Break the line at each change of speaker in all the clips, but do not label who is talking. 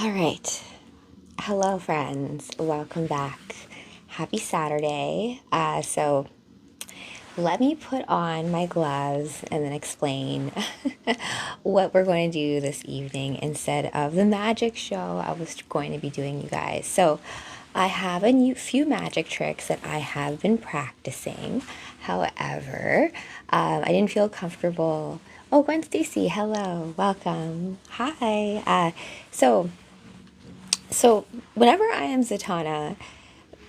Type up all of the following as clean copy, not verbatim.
All right. Hello, friends. Welcome back. Happy Saturday. So let me put on my gloves and then explain what we're going to do this evening instead of the magic show I was going to be doing, you guys. So I have a few magic tricks that I have been practicing. However, I didn't feel comfortable. Oh, Gwen Stacy, hello, welcome. Hi. So whenever I am Zatanna,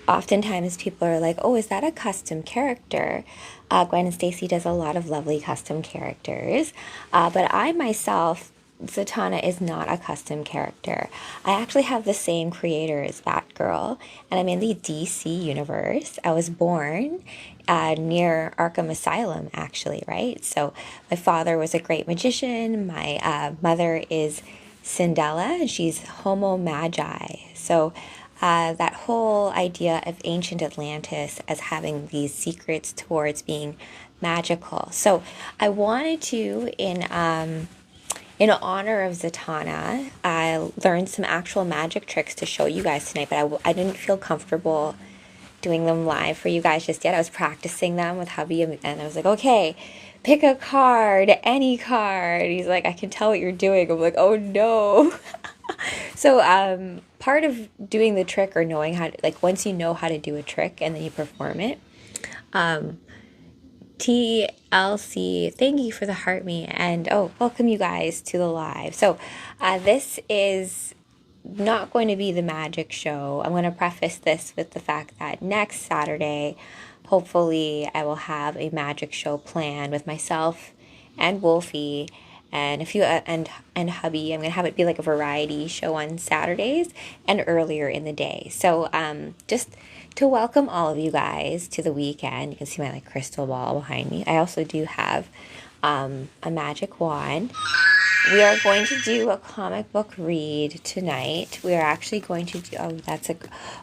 oftentimes people are like, "Oh, is that a custom character?" Gwen and Stacy does a lot of lovely custom characters, but I myself, Zatanna, is not a custom character. I actually have the same creator as Batgirl, and I'm in the DC universe. I was born near Arkham Asylum, actually, right? So my father was a great magician. My mother is Cinderella, and she's Homo Magi. So that whole idea of ancient Atlantis as having these secrets towards being magical. So I wanted to, in honor of Zatanna, I learned some actual magic tricks to show you guys tonight, but I didn't feel comfortable doing them live for you guys just yet. I was practicing them with hubby, and I was like, okay, pick a card, any card. He's like, I can tell what you're doing. I'm like, oh no. So part of doing the trick, or knowing how to, like, once you know how to do a trick and then you perform it, TLC, thank you for the heart me, and oh, welcome you guys to the live. So this is not going to be the magic show. I'm going to preface this with the fact that next Saturday, hopefully, I will have a magic show planned with myself and Wolfie and a few and hubby. I'm gonna have it be like a variety show on Saturdays and earlier in the day. So just to welcome all of you guys to the weekend. You can see my like crystal ball behind me. I also do have a magic wand. We are going to do a comic book read tonight. We are actually going to do,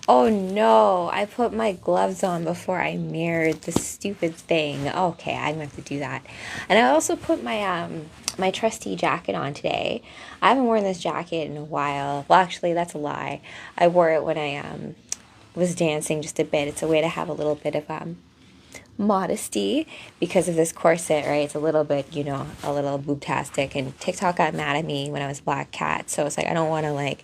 oh no, I put my gloves on before I mirrored the stupid thing. Okay, I'm going to have to do that. And I also put my, my trusty jacket on today. I haven't worn this jacket in a while. Well, actually, that's a lie. I wore it when I, was dancing just a bit. It's a way to have a little bit of, modesty because of this corset, right? It's a little bit, a little boobtastic, and TikTok got mad at me when I was Black Cat, so it's like I don't want to like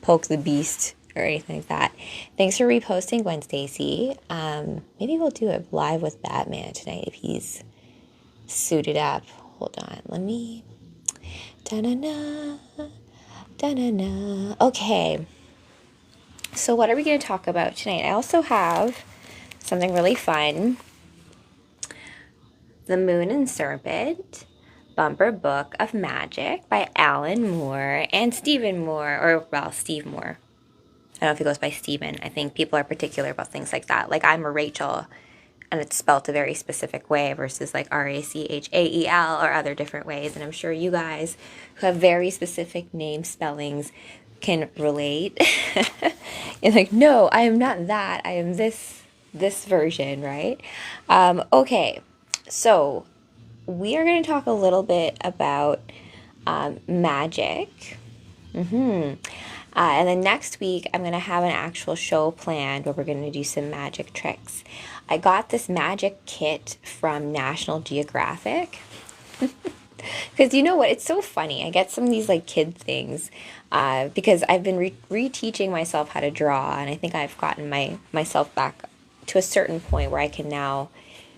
poke the beast or anything like that. Thanks for reposting, Gwen Stacy. Maybe we'll do it live with Batman tonight if he's suited up. Hold on, let me da-na-na, da-na-na. Okay, so what are we going to talk about tonight? I also have something really fun. The Moon and Serpent, Bumper Book of Magic by Alan Moore and Stephen Moore, or, well, Steve Moore. I don't know if he goes by Stephen. I think people are particular about things like that. Like, I'm a Rachel, and it's spelt a very specific way versus like Rachael or other different ways. And I'm sure you guys who have very specific name spellings can relate. You're like, no, I am not that. I am this version, right? Okay. So, we are going to talk a little bit about magic. And then next week, I'm going to have an actual show planned where we're going to do some magic tricks. I got this magic kit from National Geographic. Because you know what? It's so funny. I get some of these like kid things because I've been reteaching myself how to draw. And I think I've gotten myself back to a certain point where I can now,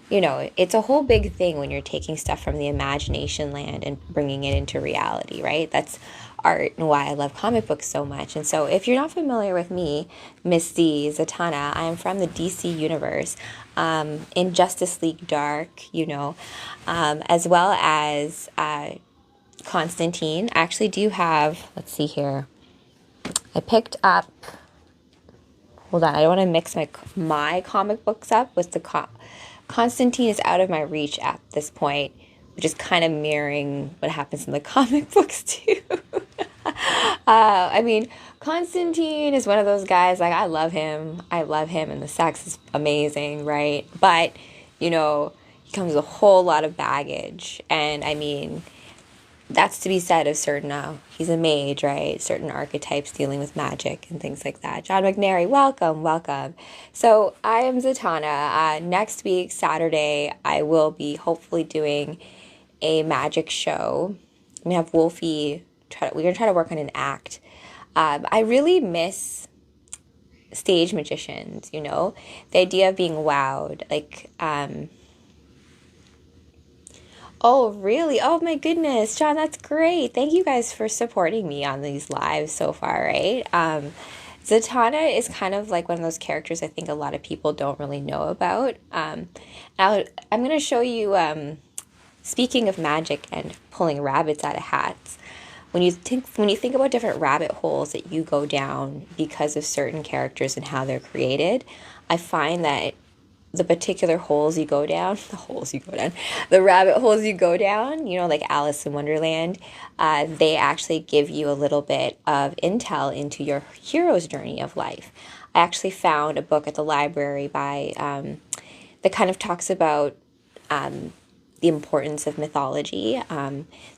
it's a whole big thing when you're taking stuff from the imagination land and bringing it into reality, right? That's art and why I love comic books so much. And so if you're not familiar with me, Miss Z, Zatanna, I am from the DC universe, in Justice League Dark, as well as Constantine. I actually do have, let's see here, I picked up, hold on, I don't want to mix my comic books up with the Constantine is out of my reach at this point, which is kind of mirroring what happens in the comic books too. I mean, Constantine is one of those guys, like, I love him, and the sex is amazing, right? But, he comes with a whole lot of baggage, and I mean, that's to be said of certain, he's a mage, right? Certain archetypes dealing with magic and things like that. John McNary, welcome, welcome. So I am Zatanna. Next week, Saturday, I will be hopefully doing a magic show. I'm gonna have Wolfie. We're gonna try to work on an act. I really miss stage magicians. The idea of being wowed, like. Oh, really? Oh, my goodness. John, that's great. Thank you guys for supporting me on these lives so far, right? Zatanna is kind of like one of those characters I think a lot of people don't really know about. I'm going to show you, speaking of magic and pulling rabbits out of hats, when you think about different rabbit holes that you go down because of certain characters and how they're created, I find that the particular holes you go down, the rabbit holes you go down, like Alice in Wonderland, they actually give you a little bit of intel into your hero's journey of life. I actually found a book at the library that kind of talks about the importance of mythology,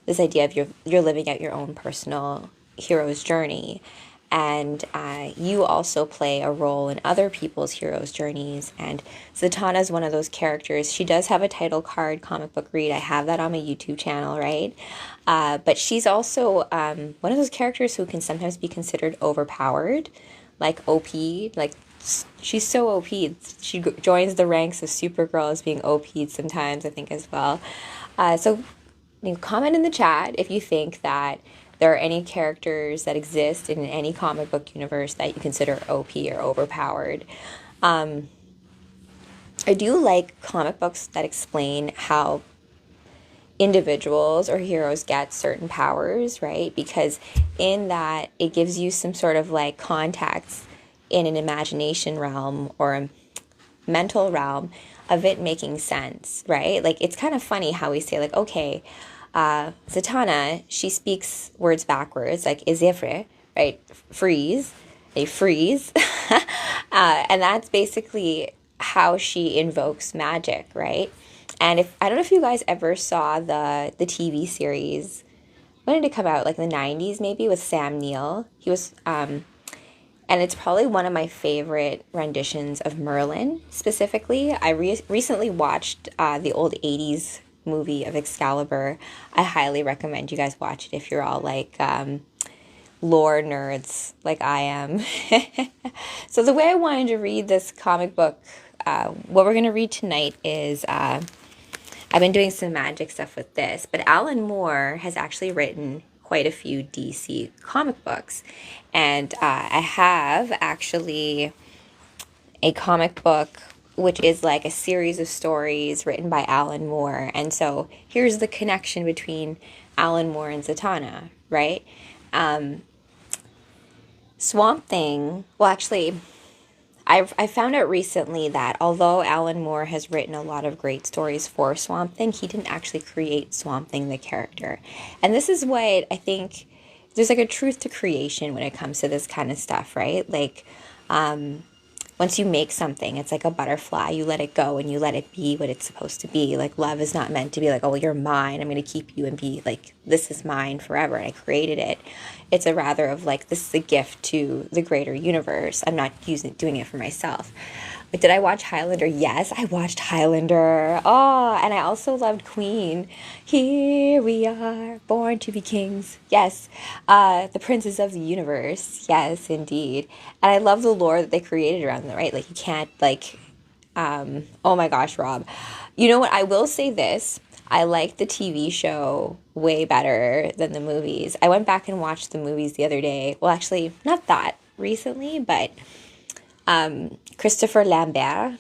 this idea of you're living out your own personal hero's journey. And you also play a role in other people's heroes' journeys. And Zatanna is one of those characters. She does have a title card comic book read. I have that on my YouTube channel, right? But she's also one of those characters who can sometimes be considered overpowered, like OP. Like, she's so OP. She joins the ranks of Supergirl as being OP'd sometimes, I think, as well. So comment in the chat if you think that there are any characters that exist in any comic book universe that you consider OP or overpowered. I do like comic books that explain how individuals or heroes get certain powers, right? Because in that, it gives you some sort of like context in an imagination realm or a mental realm of it making sense, right? Like, it's kind of funny how we say, like, okay, Zatanna, she speaks words backwards, like izifre, right? Freeze, a freeze. And that's basically how she invokes magic, right? And I don't know if you guys ever saw the TV series. When did it come out? Like in the 90s, maybe, with Sam Neill. He was, and it's probably one of my favorite renditions of Merlin, specifically. I recently watched the old 80s movie of Excalibur. I highly recommend you guys watch it if you're all like lore nerds like I am. So the way I wanted to read this comic book, what we're going to read tonight is, I've been doing some magic stuff with this, but Alan Moore has actually written quite a few DC comic books. And I have actually a comic book which is like a series of stories written by Alan Moore. And so here's the connection between Alan Moore and Zatanna, right? Swamp Thing, well, actually, I found out recently that although Alan Moore has written a lot of great stories for Swamp Thing, he didn't actually create Swamp Thing, the character. And this is what I think, there's like a truth to creation when it comes to this kind of stuff, right? Like, once you make something, it's like a butterfly. You let it go and you let it be what it's supposed to be. Like, love is not meant to be like, oh, you're mine, I'm going to keep you and be like, this is mine forever, and I created it. It's a rather of like, this is a gift to the greater universe. I'm not doing it for myself. But did I watch Highlander? Yes, I watched Highlander. Oh, and I also loved Queen. Here we are, born to be kings. Yes, the princes of the universe. Yes, indeed. And I love the lore that they created around them, right? Like, you can't, like, oh my gosh, Rob. You know what? I will say this. I like the TV show way better than the movies. I went back and watched the movies the other day. Well, actually, not that recently, but Christopher Lambert,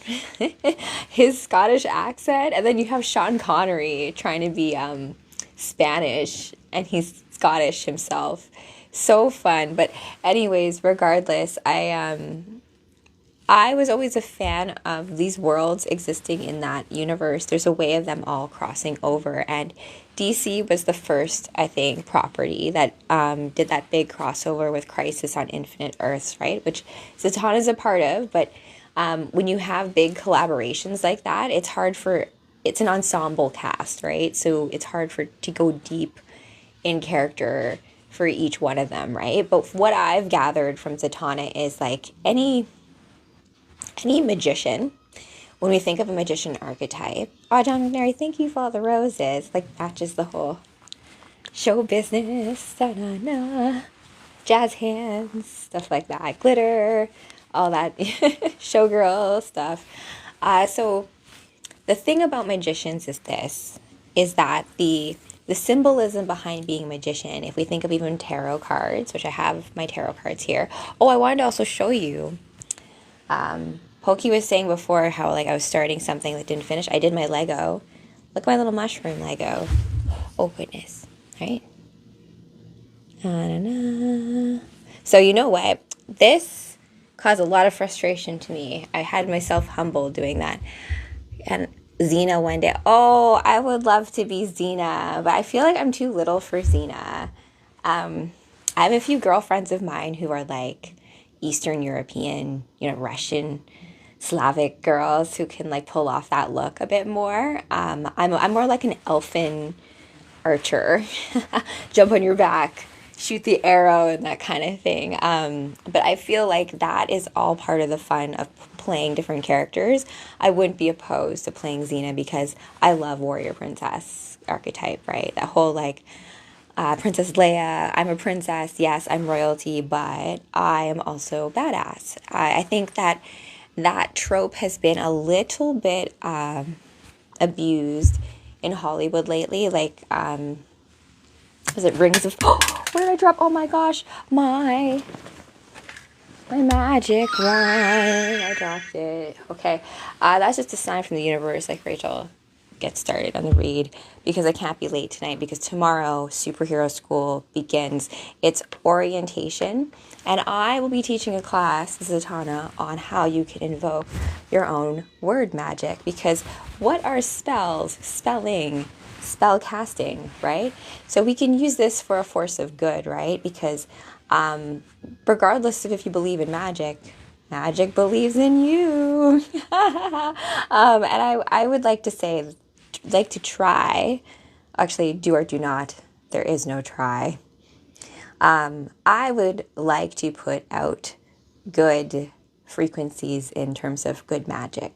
his Scottish accent, and then you have Sean Connery trying to be Spanish, and he's Scottish himself. So fun. But anyways, regardless, I was always a fan of these worlds existing in that universe. There's a way of them all crossing over, and DC was the first, I think, property that did that big crossover with Crisis on Infinite Earths, right? Which Zatanna is a part of, but when you have big collaborations like that, it's an ensemble cast, right? So it's hard to go deep in character for each one of them, right? But what I've gathered from Zatanna is like any magician, when we think of a magician archetype, oh, John McNary, thank you for all the roses. Like, matches the whole show business, da-na-na, jazz hands, stuff like that, glitter, all that showgirl stuff. So the thing about magicians is that the symbolism behind being a magician, if we think of even tarot cards, which I have my tarot cards here. Oh, I wanted to also show you. Pokey was saying before how like I was starting something that didn't finish. I did my Lego. Look at my little mushroom Lego. Oh goodness, right? Da-da-da. So you know what? This caused a lot of frustration to me. I had myself humble doing that. And Xena one day. Oh, I would love to be Xena, but I feel like I'm too little for Xena. I have a few girlfriends of mine who are like Eastern European, Russian, Slavic girls who can like pull off that look a bit more. I'm more like an elfin archer, jump on your back, shoot the arrow, and that kind of thing. But I feel like that is all part of the fun of playing different characters. I wouldn't be opposed to playing Xena because I love warrior princess archetype, right? That whole like Princess Leia, I'm a princess, yes, I'm royalty, but I am also badass. I think that trope has been a little bit abused in Hollywood lately. Like, was it Rings of... Oh, what did I drop? Oh my gosh, my magic wand. I dropped it. Okay, that's just a sign from the universe, like Rachel. Get started on the read because I can't be late tonight because tomorrow superhero school begins its orientation and I will be teaching a class, Zatanna, on how you can invoke your own word magic because what are spells, spelling, spell casting, right? So we can use this for a force of good, right? Because regardless of if you believe in magic believes in you. And I would like to try, actually do or do not, there is no try. I would like to put out good frequencies in terms of good magic.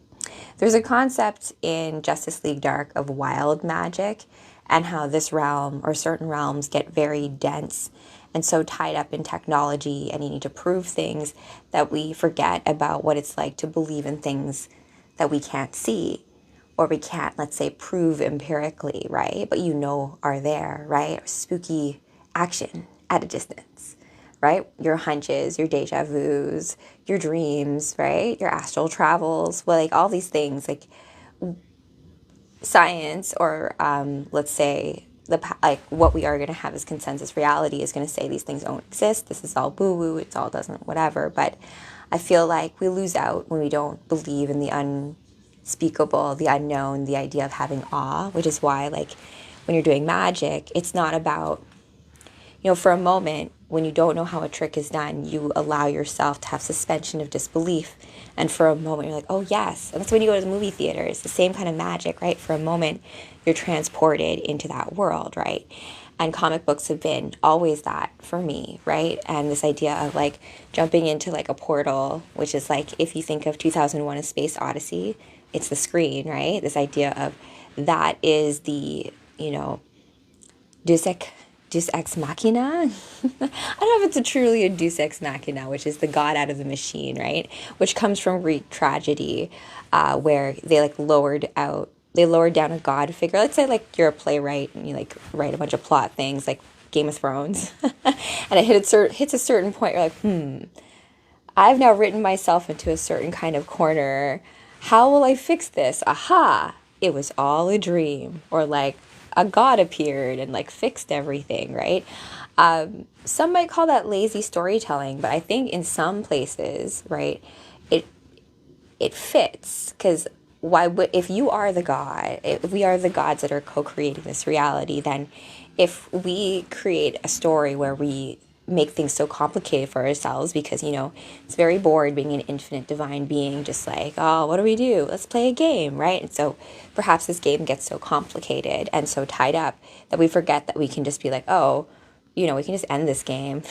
There's a concept in Justice League Dark of wild magic and how this realm or certain realms get very dense and so tied up in technology and you need to prove things that we forget about what it's like to believe in things that we can't see or we can't, let's say, prove empirically, right? But are there, right? Spooky action at a distance, right? Your hunches, your deja vus, your dreams, right? Your astral travels, well, like all these things, like science or let's say what we are going to have as consensus reality is going to say these things don't exist. This is all boo-woo. It's all doesn't whatever. But I feel like we lose out when we don't believe in the unspeakable, the unknown, the idea of having awe, which is why like when you're doing magic, it's not about, for a moment when you don't know how a trick is done, you allow yourself to have suspension of disbelief. And for a moment, you're like, oh, yes. And that's when you go to the movie theater. It's the same kind of magic, right? For a moment, you're transported into that world, right? And comic books have been always that for me, right? And this idea of like jumping into like a portal, which is like if you think of 2001: A Space Odyssey, it's the screen, right? This idea of that is the, Deus ex machina. I don't know if it's truly a deus ex machina, which is the god out of the machine, right? Which comes from Greek tragedy, where they like lowered down a god figure. Let's say like you're a playwright and you like write a bunch of plot things like Game of Thrones, and it hits a certain point. You're like, I've now written myself into a certain kind of corner. How will I fix this? Aha! It was all a dream, or like a god appeared and like fixed everything, right? Some might call that lazy storytelling, but I think in some places, right, it fits because if you are the god, if we are the gods that are co-creating this reality, then if we create a story where we make things so complicated for ourselves because, it's very bored being an infinite divine being, just like, oh, what do we do? Let's play a game, right? And so perhaps this game gets so complicated and so tied up that we forget that we can just be like, oh, we can just end this game.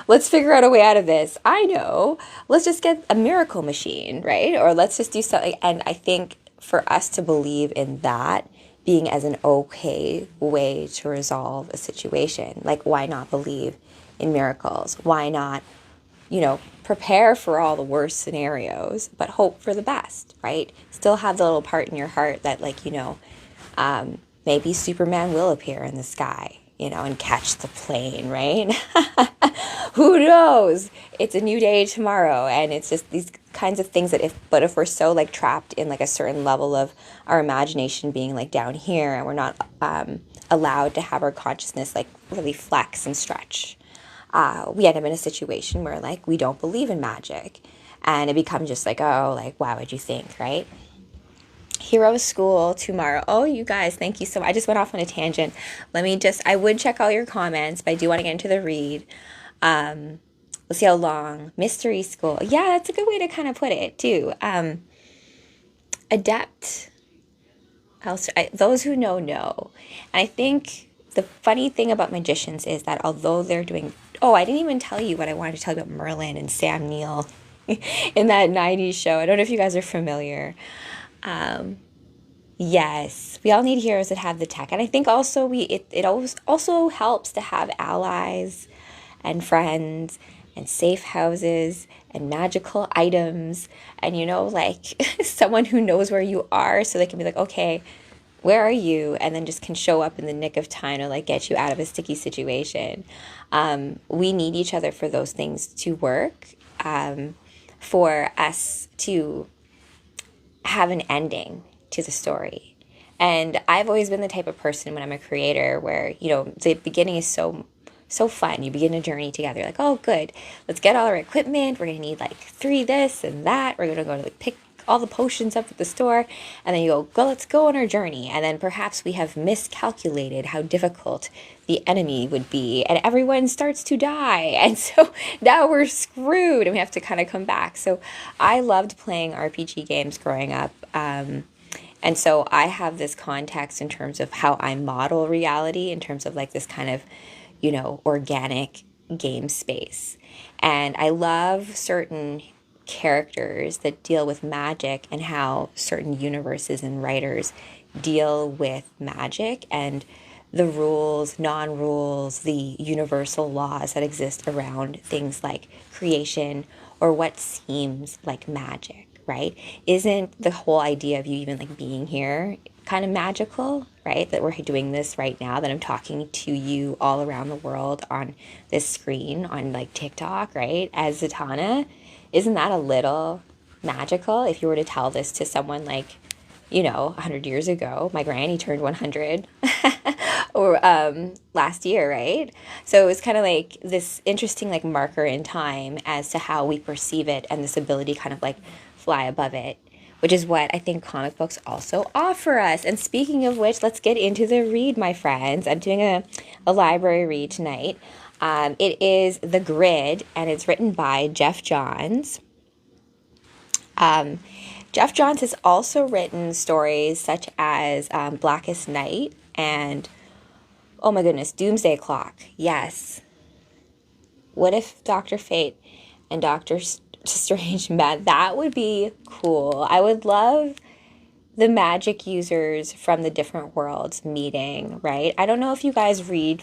Let's figure out a way out of this. I know. Let's just get a miracle machine, right? Or let's just do something. And I think for us to believe in that being as an okay way to resolve a situation, like why not believe in miracles? Why not, prepare for all the worst scenarios, but hope for the best, right? Still have the little part in your heart that maybe Superman will appear in the sky, and catch the plane, right? Who knows? It's a new day tomorrow. And it's just these kinds of things that if we're so like trapped in like a certain level of our imagination being like down here, and we're not allowed to have our consciousness like really flex and stretch, we end up in a situation where like we don't believe in magic, and it becomes just like, oh, like why would you think, right? Hero School tomorrow. Oh, you guys, thank you so much. I just went off on a tangent. I would check all your comments, but I do want to get into the read. Let's see how long. Mystery School. Yeah, that's a good way to kind of put it too. Adept. Those who know. And I think the funny thing about magicians is that although they're doing... Oh, I didn't even tell you what I wanted to tell you about Merlin and Sam Neill in that 90s show. I don't know if you guys are familiar. Yes, we all need heroes that have the tech. And I think also it always also helps to have allies and friends and safe houses and magical items and, someone who knows where you are so they can be like, okay, where are you? And then just can show up in the nick of time to like get you out of a sticky situation. We need each other for those things to work, for us to have an ending to the story. And I've always been the type of person when I'm a creator where, the beginning is so fun. You begin a journey together. Like, oh, good. Let's get all our equipment. We're going to need like 3 this and that. We're going to go to like pick all the potions up at the store. And then you go, let's go on our journey. And then perhaps we have miscalculated how difficult the enemy would be. And everyone starts to die. And so now we're screwed and we have to kind of come back. So I loved playing RPG games growing up. And so I have this context in terms of how I model reality in terms of like this kind of, organic game space. And I love certain characters that deal with magic and how certain universes and writers deal with magic and the rules, non-rules, the universal laws that exist around things like creation or what seems like magic, right? Isn't the whole idea of you even like being here kind of magical, right? That we're doing this right now, that I'm talking to you all around the world on this screen on like TikTok, right? As Zatanna. Isn't that a little magical if you were to tell this to someone like, 100 years ago? My granny turned 100 or last year, right? So it was kind of like this interesting like marker in time as to how we perceive it and this ability to kind of like fly above it, which is what I think comic books also offer us. And speaking of which, let's get into the read, my friends. I'm doing a library read tonight. It is The Grid, and it's written by Jeff Johns. Jeff Johns has also written stories such as Blackest Night and, oh my goodness, Doomsday Clock. Yes. What if Dr. Fate and Dr. Strange met? That would be cool. I would love the magic users from the different worlds meeting, right? I don't know if you guys read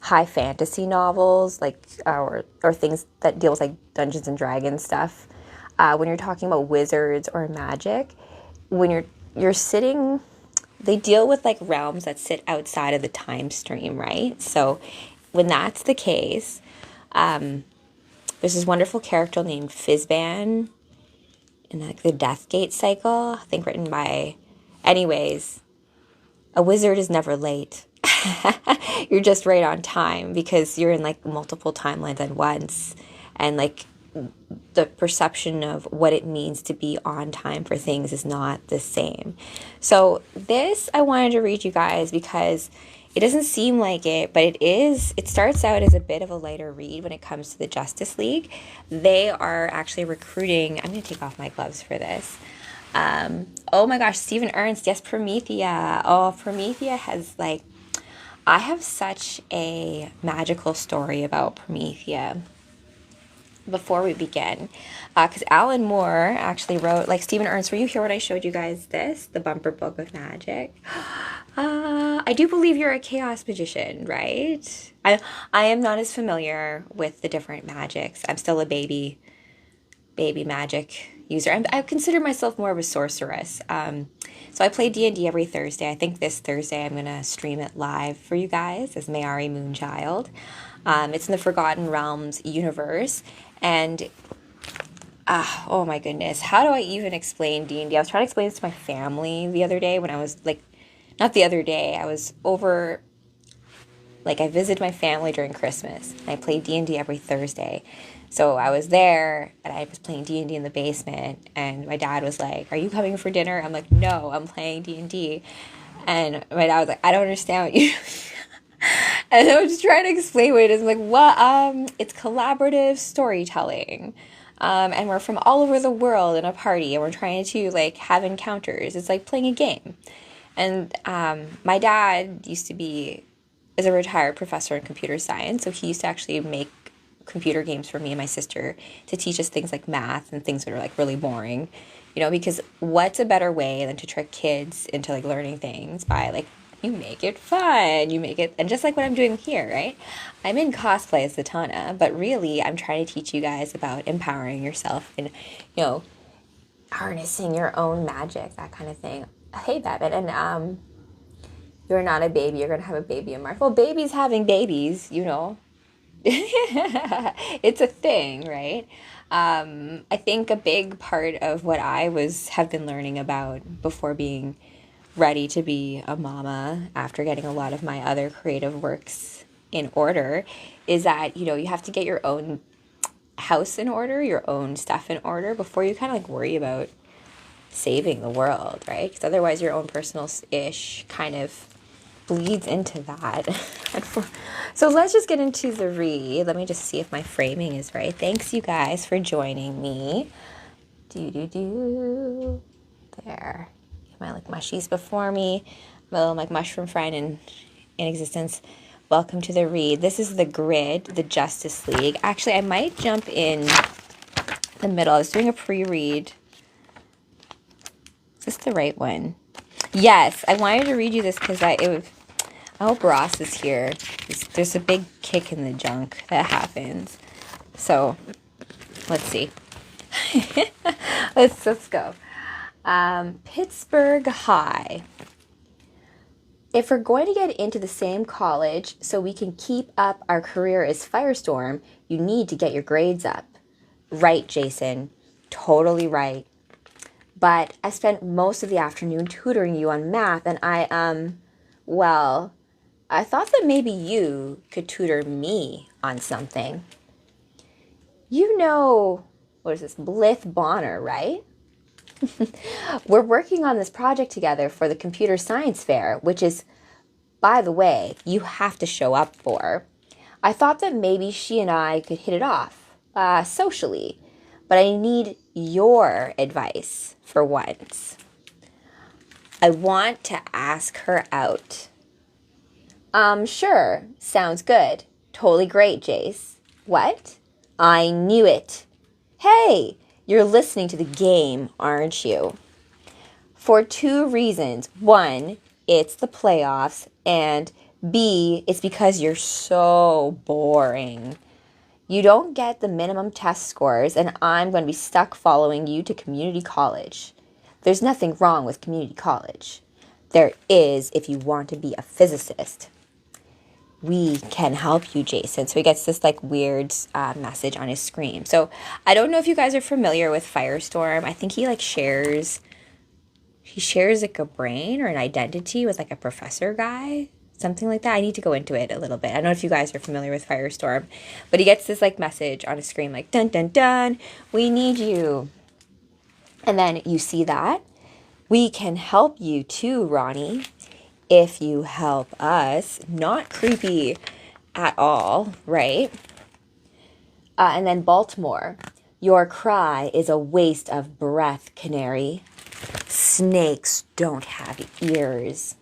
high fantasy novels, like or things that deal with like Dungeons and Dragons stuff. When you're talking about wizards or magic, when you're sitting, they deal with like realms that sit outside of the time stream, right? So when that's the case, there's this wonderful character named Fizban in like the Deathgate cycle, I think written by, anyways, a wizard is never late. You're just right on time because you're in like multiple timelines at once, and like the perception of what it means to be on time for things is not the same. So this I wanted to read you guys because It doesn't seem like it, but it is. It starts out as a bit of a lighter read when it comes to the Justice League. They are actually recruiting. I'm going to take off my gloves for this. Oh my gosh, Stephen Ernst. Yes, Promethea. Oh, Promethea has like. I have such a magical story about Promethea. Before we begin, because Alan Moore actually wrote, like Stephen Ernst, were you here when I showed you guys this, the bumper book of magic? I do believe you're a chaos magician, right? I am not as familiar with the different magics. I'm still a baby magic user. I consider myself more of a sorceress. So I play D&D every Thursday. I think this Thursday I'm going to stream it live for you guys as Mayari Moonchild. It's in the Forgotten Realms universe. And, oh my goodness, how do I even explain D&D? I was trying to explain this to my family the other day when I was, like, not the other day, I was over, like, I visited my family during Christmas. And I play D&D every Thursday. So I was there, and I was playing D&D in the basement, and my dad was like, are you coming for dinner? I'm like, no, I'm playing D&D. And my dad was like, I don't understand what you... And I was just trying to explain what it is. I'm like, what? It's collaborative storytelling. And we're from all over the world in a party, and we're trying to, like, have encounters. It's like playing a game. And my dad is a retired professor in computer science, so he used to actually make computer games for me and my sister to teach us things like math and things that are, like, really boring. You know, because what's a better way than to trick kids into, like, learning things by, like, you make it fun, you make it, and just like what I'm doing here, right? I'm in cosplay as Zatanna, but really I'm trying to teach you guys about empowering yourself and, you know, harnessing your own magic, that kind of thing. Hey, Babin, and you're not a baby, you're gonna have a baby in March. Well, babies having babies, you know. It's a thing, right? I think a big part of what have been learning about before being ready to be a mama after getting a lot of my other creative works in order is that, you know, you have to get your own house in order, your own stuff in order before you kind of like worry about saving the world, right? Because otherwise your own personal ish kind of bleeds into that. So let's just get into the read. Let me just see if my framing is right. Thanks, you guys, for joining me. There. My like mushies before me, my little like mushroom friend in existence. Welcome to the read. This is the grid, the Justice League. Actually, I might jump in the middle. I was doing a pre-read. Is this the right one? Yes, I wanted to read you this because I hope Ross is here. There's a big kick in the junk that happens. So let's see. let's go. Pittsburgh High. If we're going to get into the same college so we can keep up our career as Firestorm, you need to get your grades up. Right, Jason. Totally right. But I spent most of the afternoon tutoring you on math, and well, I thought that maybe you could tutor me on something. You know, what is this, Blith Bonner, right? We're working on this project together for the computer science fair, which is, by the way, you have to show up for. I thought that maybe she and I could hit it off, socially, but I need your advice for once. I want to ask her out. Sure, sounds good. Totally great, Jace. What? I knew it. Hey! You're listening to the game, aren't you? For two reasons. One, it's the playoffs, and B, it's because you're so boring. You don't get the minimum test scores, and I'm going to be stuck following you to community college. There's nothing wrong with community college. There is if you want to be a physicist. We can help you, Jason. So he gets this like weird message on his screen. So I don't know if you guys are familiar with Firestorm. I think he shares like a brain or an identity with like a professor guy, something like that. I need to go into it a little bit. I don't know if you guys are familiar with Firestorm, but he gets this like message on his screen like, dun, dun, dun, we need you. And then you see that. We can help you too, Ronnie. if you help us. Not creepy at all, right? And then Baltimore. Your cry is a waste of breath, canary. Snakes don't have ears.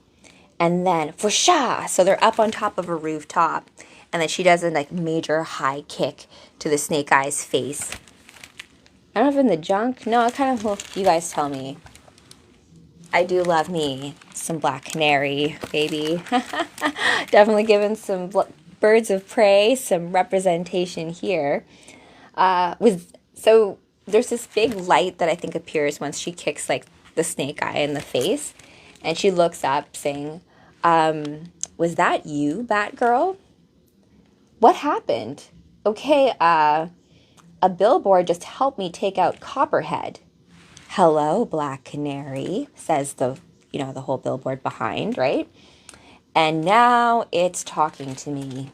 And then Fusha! So they're up on top of a rooftop. And then she does a like major high kick to the snake guy's face. I don't know if in the junk. No, it kind of, well, you guys tell me. I do love me some black canary, baby. Definitely giving some birds of prey some representation here. So there's this big light that I think appears once she kicks like the snake guy in the face, and she looks up saying, "Was that you, Batgirl? What happened? Okay, a billboard just helped me take out Copperhead." "Hello, Black Canary," says the whole billboard behind, right? "And now it's talking to me."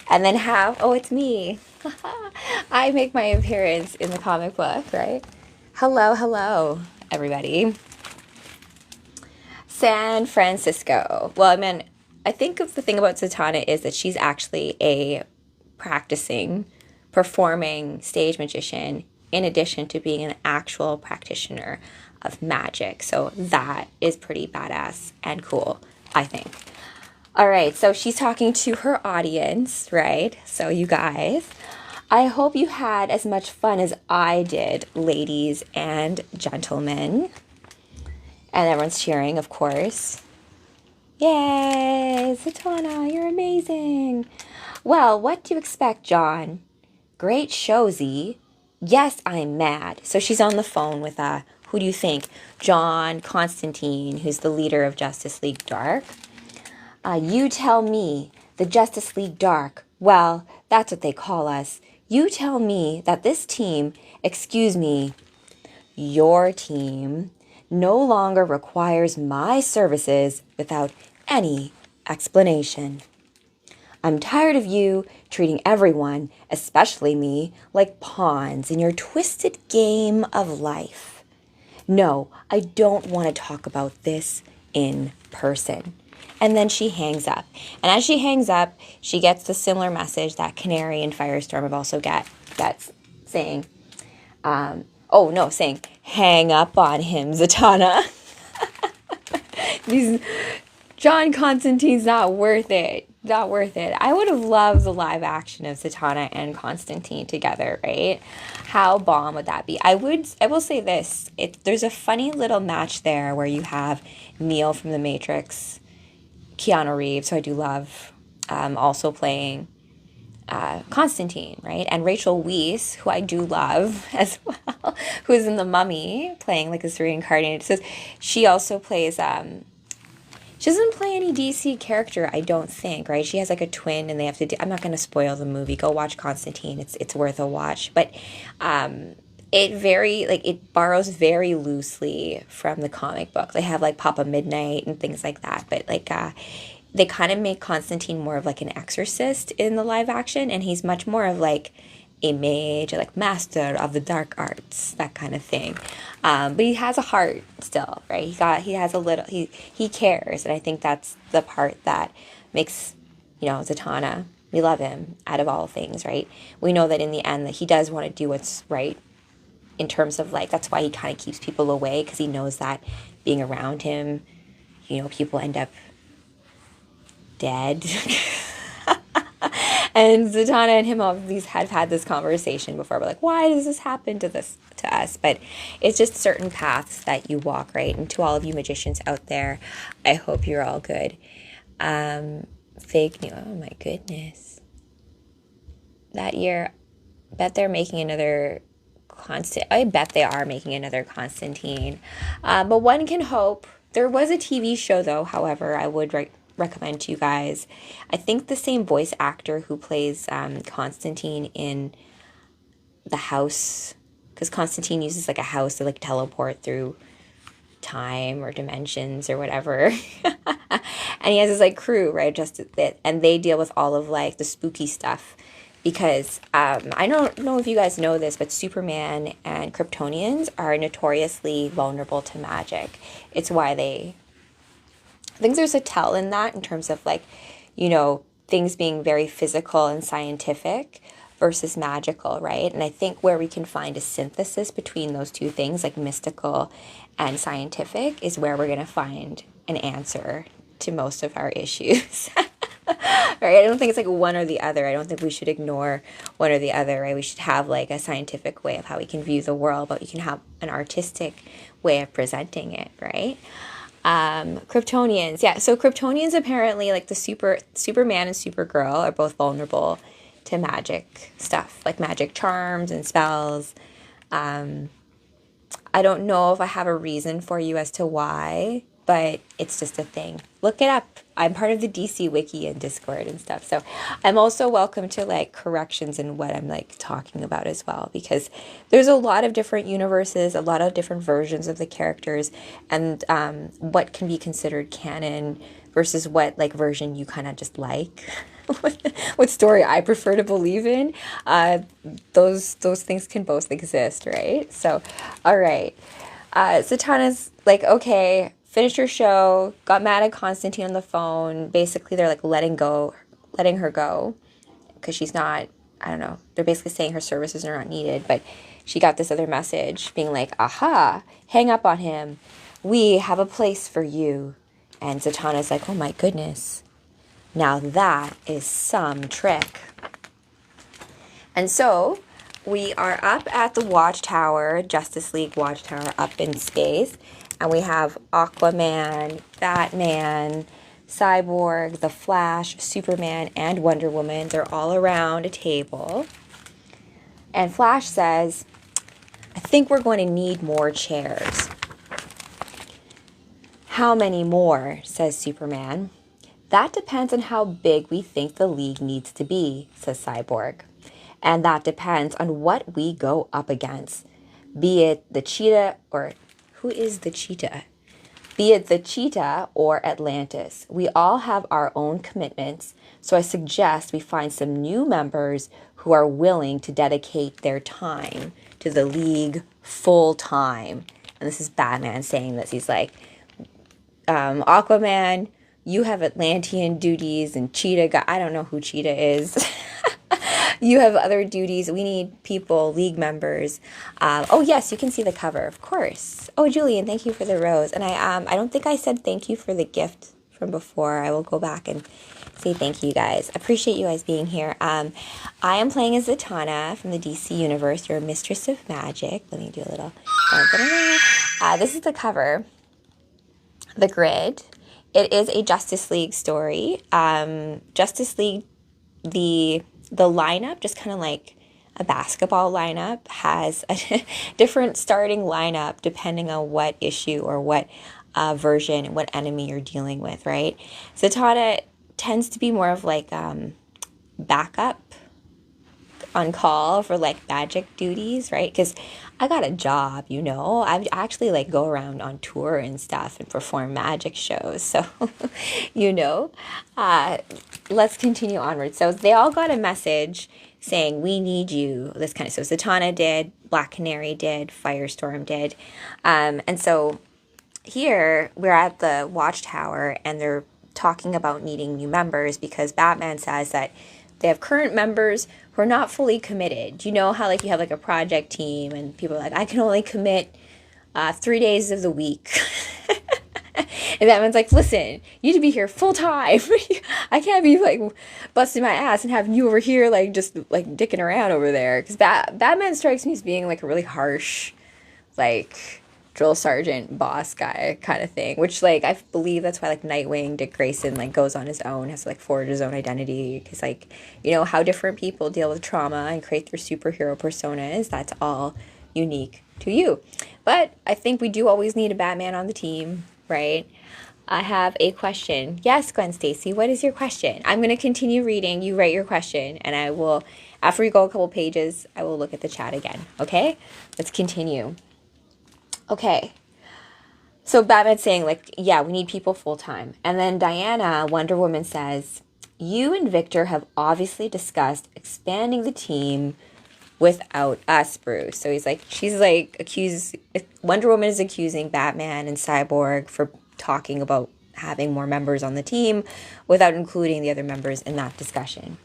And then it's me. I make my appearance in the comic book, right? Hello, everybody. San Francisco. Well, I mean, I think of the thing about Zatanna is that she's actually a practicing, performing stage magician in addition to being an actual practitioner of magic. So that is pretty badass and cool, I think. All right, so she's talking to her audience, right? So you guys, I hope you had as much fun as I did, ladies and gentlemen. And everyone's cheering, of course. Yay, Zatanna, you're amazing. Well, what do you expect, John? Great show, Z. Yes, I'm mad. So she's on the phone with, who do you think? John Constantine, who's the leader of Justice League Dark. You tell me, the Justice League Dark, well, that's what they call us. You tell me that this team, excuse me, your team, no longer requires my services without any explanation. I'm tired of you treating everyone, especially me, like pawns in your twisted game of life. No, I don't want to talk about this in person. And then she hangs up. And as she hangs up, she gets the similar message that Canary and Firestorm have also got. That's saying, saying, hang up on him, Zatanna. John Constantine's not worth it. Not worth it. I would have loved the live action of Zatanna and Constantine together, right? How bomb would that be? I will say this. There's a funny little match there where you have Neo from The Matrix, Keanu Reeves, who I do love, also playing Constantine, right? And Rachel Weisz, who I do love as well, who is in The Mummy, playing like this reincarnated. So she also plays, she doesn't play any DC character, I don't think, right? She has like a twin and they have to I'm not going to spoil the movie. Go watch Constantine. It's worth a watch. But it borrows very loosely from the comic book. They have like Papa Midnight and things like that. But like they kind of make Constantine more of like an exorcist in the live action, and he's much more of like a mage, or like master of the dark arts, that kind of thing. But he has a heart still, right? He cares, and I think that's the part that makes, Zatanna, we love him out of all things, right? We know that in the end that he does want to do what's right in terms of like, that's why he kind of keeps people away, because he knows that being around him, people end up dead. And Zatanna and him have had this conversation before. We're like, why does this happen to us? But it's just certain paths that you walk, right? And to all of you magicians out there, I hope you're all good. Fake news. Oh my goodness. That year, bet they're making another I bet they are making another Constantine. But one can hope. There was a TV show, though, however, I would recommend to you guys. I think the same voice actor who plays Constantine in The House, because Constantine uses like a house to like teleport through time or dimensions or whatever. And he has his like crew, right? And they deal with all of like the spooky stuff. Because I don't know if you guys know this, but Superman and Kryptonians are notoriously vulnerable to magic. It's why they I think there's a tell in that in terms of like, things being very physical and scientific versus magical, right? And I think where we can find a synthesis between those two things, like mystical and scientific, is where we're going to find an answer to most of our issues. Right? I don't think it's like one or the other. I don't think we should ignore one or the other, right? We should have like a scientific way of how we can view the world, but we can have an artistic way of presenting it, right? Kryptonians. Yeah, so Kryptonians apparently, like the Superman and Supergirl, are both vulnerable to magic stuff, like magic charms and spells. I don't know if I have a reason for you as to why, but it's just a thing. Look it up. I'm part of the DC Wiki and Discord and stuff. So I'm also welcome to like corrections in what I'm like talking about as well, because there's a lot of different universes, a lot of different versions of the characters, and what can be considered canon versus what like version you kind of just like. What story I prefer to believe in. Those things can both exist, right? So, all right. Zatanna's like, okay, finished her show, got mad at Constantine on the phone. Basically, they're like letting her go because she's not, I don't know, they're basically saying her services are not needed. But she got this other message being like, aha, hang up on him. We have a place for you. And Zatanna's like, oh my goodness. Now that is some trick. And so we are up at the Watchtower, Justice League Watchtower, up in space. And we have Aquaman, Batman, Cyborg, The Flash, Superman, and Wonder Woman. They're all around a table. And Flash says, I think we're going to need more chairs. How many more? Says Superman. That depends on how big we think the League needs to be, says Cyborg. And that depends on what we go up against. Be it the cheetah or... Who is the cheetah? Be it the cheetah or Atlantis. We all have our own commitments, so I suggest we find some new members who are willing to dedicate their time to the League full time. And this is Batman saying this. He's like, Aquaman, you have Atlantean duties, and Cheetah, I don't know who Cheetah is. You have other duties. We need people, League members. Oh, yes, you can see the cover, of course. Oh, Julian, thank you for the rose. And I don't think I said thank you for the gift from before. I will go back and say thank you, guys. Appreciate you guys being here. I am playing as Zatanna from the DC universe, your mistress of magic. Let me do a little... this is the cover, the grid. It is a Justice League story. Justice League, the lineup, just kind of like a basketball lineup, has a different starting lineup depending on what issue or what version, what enemy you're dealing with, right? Zatanna tends to be more of like backup on call for like magic duties, right? Because I got a job, I actually like go around on tour and stuff and perform magic shows. So, let's continue onward. So they all got a message saying, we need you, this kind of, so Zatanna did, Black Canary did, Firestorm did. And so here we're at the Watchtower and they're talking about needing new members because Batman says that they have current members who are not fully committed. You know how like you have like a project team and people are like, I can only commit 3 days of the week. And Batman's like, listen, you need to be here full time. I can't be like busting my ass and having you over here like just like dicking around over there. Because Batman strikes me as being like a really harsh, like drill sergeant boss guy kind of thing, which like I believe that's why like Nightwing, Dick Grayson like goes on his own, has to like forge his own identity, because like how different people deal with trauma and create their superhero personas, that's all unique to you. But I think we do always need a Batman on the team, right? I have a question. Yes, Gwen Stacy, what is your question? I'm going to continue reading. You write your question, and I will, after we go a couple pages, I will look at the chat again. Okay? Let's continue. Okay, so Batman's saying, like, yeah, we need people full-time. And then Diana, Wonder Woman, says, you and Victor have obviously discussed expanding the team without us, Bruce. So she's like, Wonder Woman is accusing Batman and Cyborg for talking about having more members on the team without including the other members in that discussion.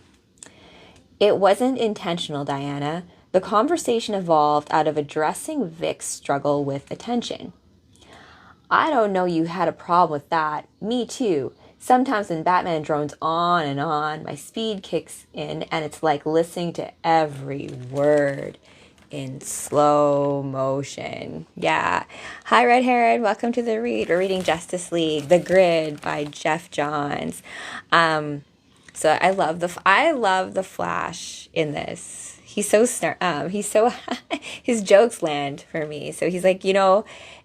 It wasn't intentional, Diana. The conversation evolved out of addressing Vic's struggle with attention. I don't know you had a problem with that. Me too. Sometimes when Batman drones on and on, my speed kicks in and it's like listening to every word in slow motion. Yeah. Hi, Red Heron. Welcome to the read. We're reading Justice League, The Grid by Jeff Johns. So I love the Flash in this. He's so his jokes land for me. So he's like,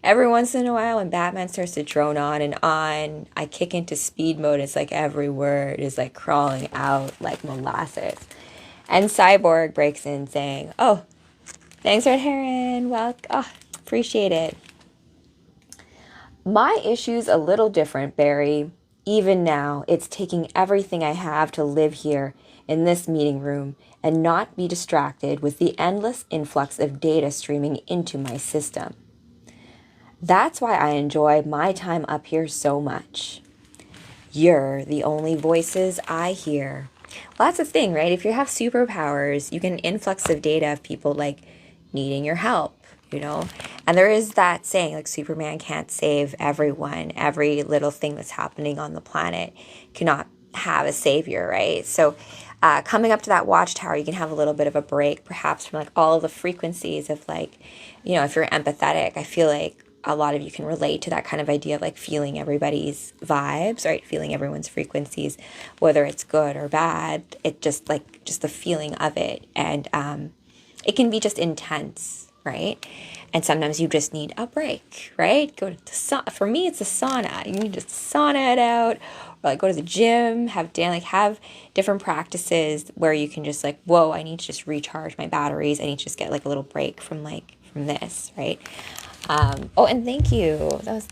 every once in a while when Batman starts to drone on and on, I kick into speed mode. It's like every word is like crawling out like molasses. And Cyborg breaks in saying, "Oh, thanks, Red Heron. Well, appreciate it. My issue's a little different, Barry. Even now, it's taking everything I have to live here in this meeting room and not be distracted with the endless influx of data streaming into my system. That's why I enjoy my time up here so much. You're the only voices I hear." Well, that's the thing, right? If you have superpowers, you get an influx of data of people like needing your help, And there is that saying, like, Superman can't save everyone. Every little thing that's happening on the planet cannot have a savior, right? So coming up to that watchtower, you can have a little bit of a break, perhaps from like all of the frequencies of like, if you're empathetic, I feel like a lot of you can relate to that kind of idea of like feeling everybody's vibes, right? Feeling everyone's frequencies, whether it's good or bad. It just the feeling of it. And it can be just intense, right? And sometimes you just need a break, right? Go to the sauna. For me, it's a sauna. You need to sauna it out, or like go to the gym, have different practices where you can just like, whoa, I need to just recharge my batteries. I need to just get like a little break from this, right? And thank you. That was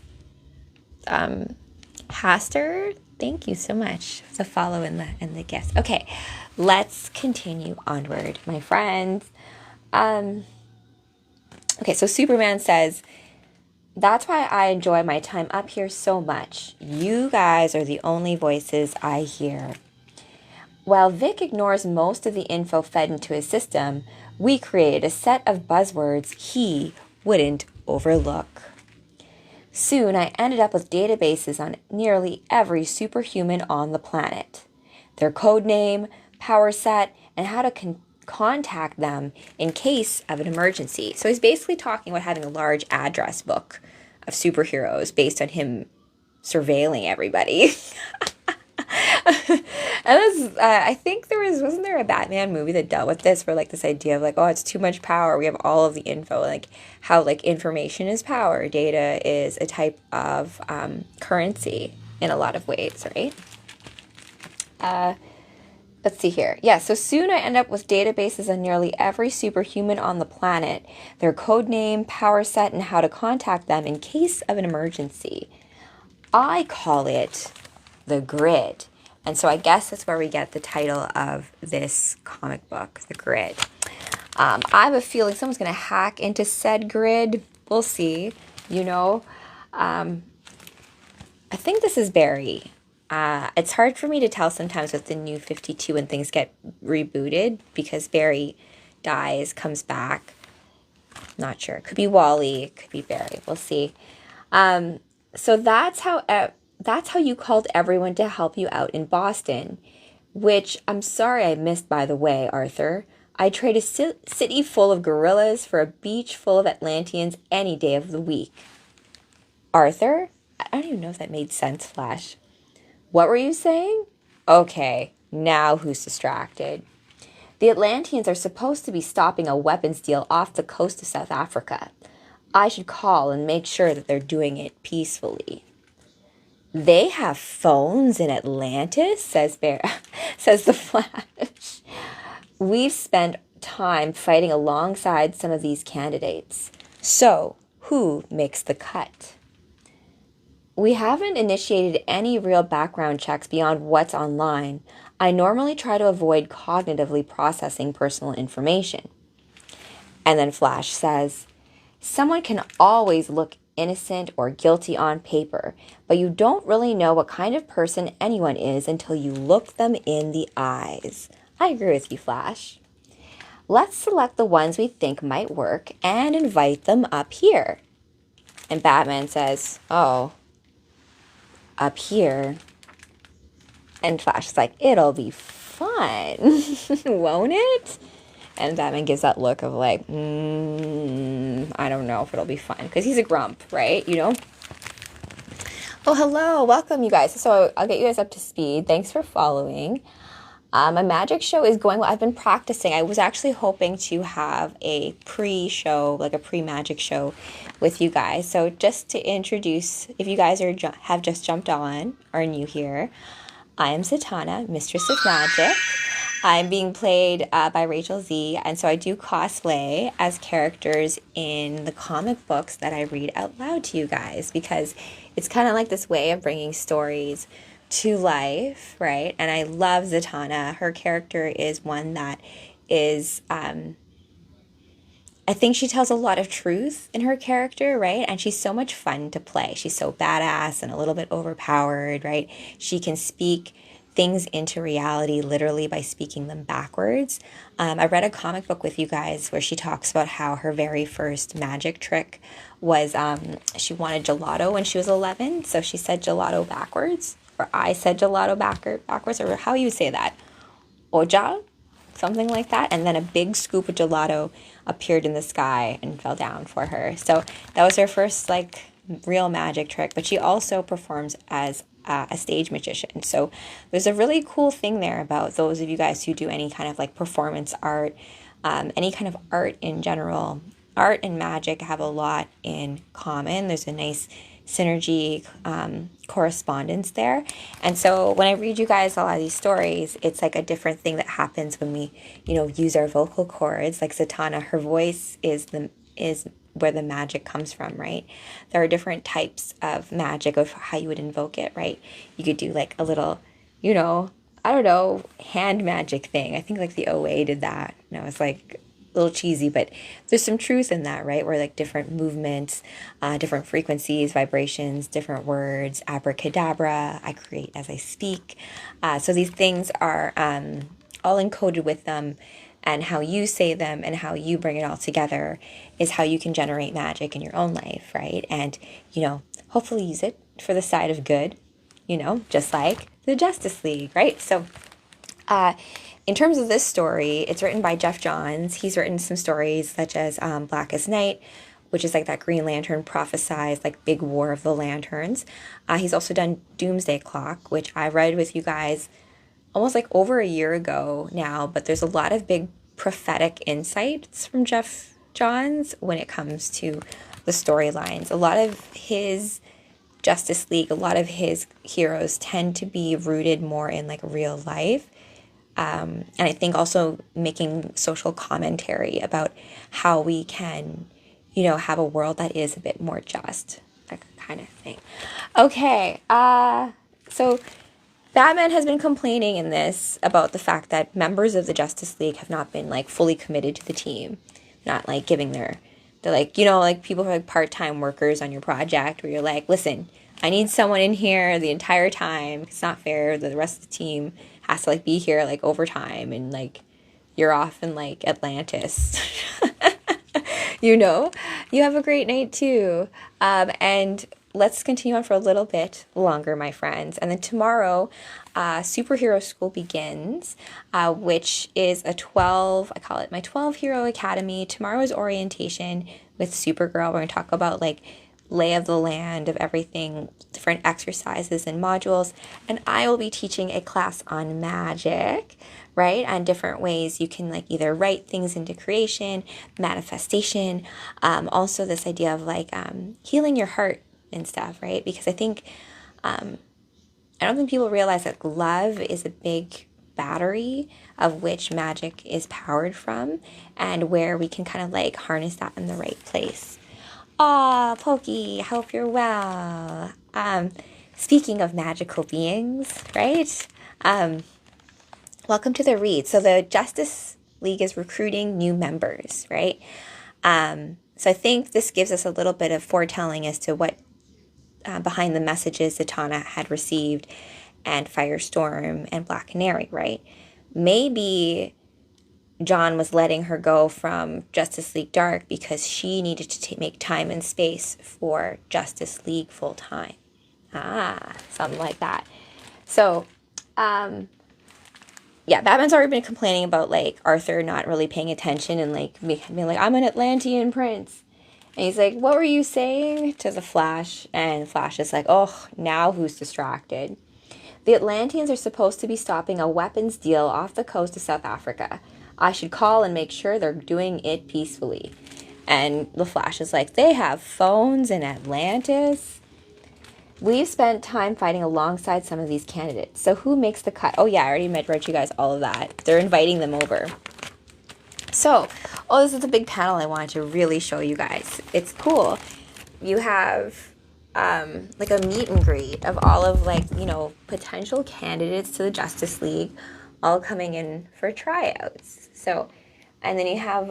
Haster. Thank you so much for the follow and the guest. Okay, let's continue onward, my friends. Okay, so Superman says, "That's why I enjoy my time up here so much. You guys are the only voices I hear." While Vic ignores most of the info fed into his system, we created a set of buzzwords he wouldn't overlook. Soon I ended up with databases on nearly every superhuman on the planet. Their code name, power set, and how to contact them in case of an emergency. So he's basically talking about having a large address book of superheroes based on him surveilling everybody. And I think wasn't there a Batman movie that dealt with this, where like this idea of like, oh, it's too much power. We have all of the info, like how like information is power. Data is a type of currency in a lot of ways, right? Let's see here. Yeah, so soon I end up with databases on nearly every superhuman on the planet, their code name, power set, and how to contact them in case of an emergency. I call it The Grid. And so I guess that's where we get the title of this comic book, The Grid. I have a feeling someone's going to hack into said grid. We'll see, I think this is Barry. It's hard for me to tell sometimes with the New 52 when things get rebooted because Barry dies, comes back. Not sure. Could be Wally. It could be Barry. We'll see. So that's how you called everyone to help you out in Boston, which I'm sorry I missed, by the way, Arthur. I'd trade a city full of gorillas for a beach full of Atlanteans any day of the week. Arthur? I don't even know if that made sense, Flash. What were you saying? Okay, now who's distracted? The Atlanteans are supposed to be stopping a weapons deal off the coast of South Africa. I should call and make sure that they're doing it peacefully. They have phones in Atlantis, says the Flash. We've spent time fighting alongside some of these candidates. So, who makes the cut? We haven't initiated any real background checks beyond what's online. I normally try to avoid cognitively processing personal information. And then Flash says, someone can always look innocent or guilty on paper, but you don't really know what kind of person anyone is until you look them in the eyes. I agree with you, Flash. Let's select the ones we think might work and invite them up here. And Batman says, oh, up here. And Flash is like, it'll be fun, won't it? And Batman gives that look of like, I don't know if it'll be fun. Because he's a grump, right? You know? Oh, hello. Welcome, you guys. So I'll get you guys up to speed. Thanks for following. My magic show is going well. I've been practicing. I was actually hoping to have a pre-show, like a pre-magic show with you guys. So just to introduce, if you guys have just jumped on or are new here, I am Zatanna, Mistress of Magic. I'm being played by Rachel Z, and so I do cosplay as characters in the comic books that I read out loud to you guys, because it's kind of like this way of bringing stories to life, right? And I love Zatanna. Her character is one that is, I think she tells a lot of truth in her character, right? And she's so much fun to play. She's so badass and a little bit overpowered, right? She can speak things into reality literally by speaking them backwards. I read a comic book with you guys where she talks about how her very first magic trick was she wanted gelato when she was 11. So she said gelato backwards, or I said gelato backwards, or how you say that? Oja? Something like that. And then a big scoop of gelato appeared in the sky and fell down for her. So that was her first like real magic trick. But she also performs as a stage magician. So there's a really cool thing there about those of you guys who do any kind of like performance art, any kind of art in general. Art and magic have a lot in common. There's a nice synergy, correspondence there. And so when I read you guys a lot of these stories, it's like a different thing that happens when we, use our vocal cords. Like Zatanna, her voice is where the magic comes from, right? There are different types of magic of how you would invoke it, right? You could do like a little, I don't know, hand magic thing. I think like the OA did that. And I was like, a little cheesy, but there's some truth in that, right? Where like different movements, different frequencies, vibrations, different words, abracadabra, I create as I speak. So these things are all encoded with them, and how you say them and how you bring it all together is how you can generate magic in your own life, right? And, hopefully use it for the side of good, just like the Justice League, right? So, in terms of this story, it's written by Jeff Johns. He's written some stories such as Blackest Night, which is like that Green Lantern prophesized like big war of the lanterns. He's also done Doomsday Clock, which I read with you guys almost like over a year ago now, but there's a lot of big prophetic insights from Jeff Johns when it comes to the storylines. A lot of his Justice League, a lot of his heroes tend to be rooted more in like real life. And I think also making social commentary about how we can, have a world that is a bit more just, that kind of thing. Okay, so Batman has been complaining in this about the fact that members of the Justice League have not been like fully committed to the team, not like giving they're like, like people who are like part-time workers on your project where you're like, listen, I need someone in here the entire time. It's not fair that the rest of the team has to like be here like overtime and like you're off in like Atlantis. You have a great night too. And let's continue on for a little bit longer, my friends. And then tomorrow, Superhero School begins, which is I call it my 12 Hero Academy. Tomorrow is orientation with Supergirl. We're going to talk about like lay of the land of everything, different exercises and modules. And I will be teaching a class on magic, right? And different ways you can like either write things into creation, manifestation, also this idea of like healing your heart and stuff, right? Because I think, I don't think people realize that love is a big battery of which magic is powered from, and where we can kind of like harness that in the right place. Aw, Pokey, hope you're well. Speaking of magical beings, right? Welcome to the read. So the Justice League is recruiting new members, right? So I think this gives us a little bit of foretelling as to what behind the messages Zatanna had received and Firestorm and Black Canary, right? Maybe John was letting her go from Justice League Dark because she needed to make time and space for Justice League full time. Something like that. So, yeah, Batman's already been complaining about, like, Arthur not really paying attention and, like, being like, I'm an Atlantean prince. And he's like, what were you saying to the Flash? And Flash is like, oh, now who's distracted? The Atlanteans are supposed to be stopping a weapons deal off the coast of South Africa. I should call and make sure they're doing it peacefully. And the Flash is like, they have phones in Atlantis? We've spent time fighting alongside some of these candidates. So who makes the cut? Oh, yeah, I already read you guys all of that. They're inviting them over. So, this is a big panel I wanted to really show you guys. It's cool. You have like a meet and greet of all of, like, you know, potential candidates to the Justice League all coming in for tryouts. So, and then you have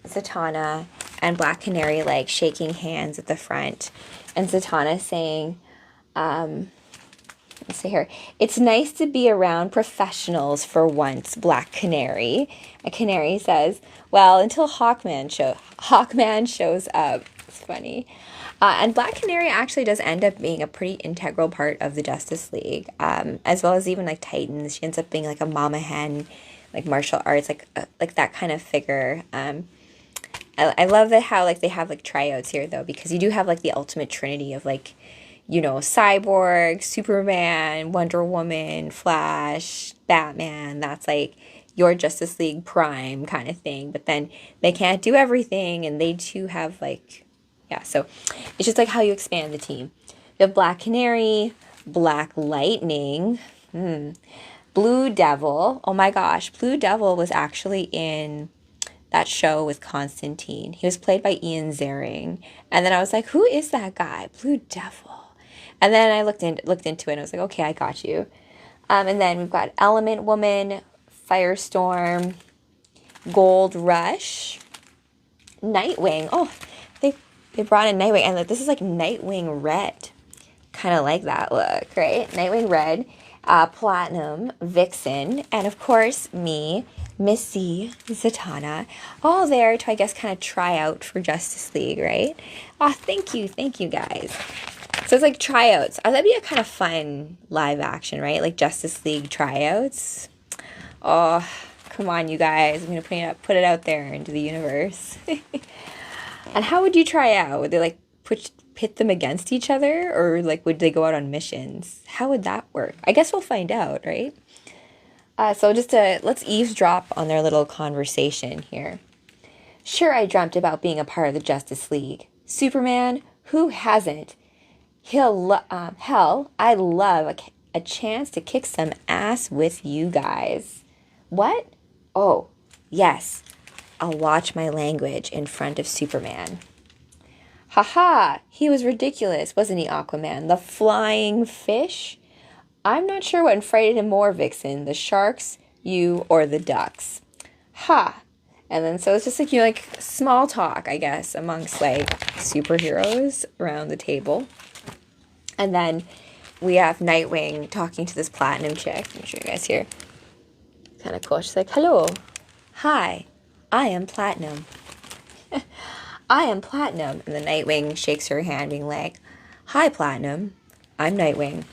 Zatanna and Black Canary, like, shaking hands at the front. And Zatanna saying, let's see here, it's nice to be around professionals for once, Black Canary. A Canary says, well, until Hawkman shows up. It's funny. And Black Canary actually does end up being a pretty integral part of the Justice League, as well as even, like, Titans. She ends up being, like, a mama hen, like, martial arts, like that kind of figure. I love that how, like, they have, like, tryouts here, though, because you do have, like, the ultimate trinity of, like, you know, Cyborg, Superman, Wonder Woman, Flash, Batman. That's, like, your Justice League Prime kind of thing. But then they can't do everything, and they too have, like, yeah, so it's just, like, how you expand the team. You have Black Canary, Black Lightning, Blue Devil. Oh my gosh, Blue Devil was actually in that show with Constantine. He was played by Ian Ziering. And then I was like, who is that guy? Blue Devil. And then I looked into it and I was like, okay, I got you. And then we've got Element Woman, Firestorm, Gold Rush, Nightwing. Oh, they brought in Nightwing. And this is like Nightwing Red. Kind of like that look, right? Nightwing Red, Platinum, Vixen, and of course me, Missy, Zatanna, all there to, I guess, kind of try out for Justice League, right? Oh, thank you guys. So it's like tryouts. That'd be a kind of fun live action, right? Like Justice League tryouts. Oh, come on, you guys. I'm gonna put it out there into the universe. And how would you try out? Would they, like, pit them against each other, or, like, would they go out on missions? How would that work? I guess we'll find out, right? So just let's eavesdrop on their little conversation here. Sure, I dreamt about being a part of the Justice League. Superman, who hasn't? Hell, I love a chance to kick some ass with you guys. What? Oh, yes. I'll watch my language in front of Superman. Haha, he was ridiculous, wasn't he, Aquaman? The flying fish? I'm not sure what frightened him more, Vixen, the sharks, you, or the ducks. Ha! And then so it's just like, you know, like small talk, I guess, amongst, like, superheroes around the table. And then we have Nightwing talking to this Platinum chick. Let me show you guys here. Kind of cool. She's like, hello. Hi, I am Platinum. I am Platinum. And the Nightwing shakes her hand being like, hi, Platinum. I'm Nightwing.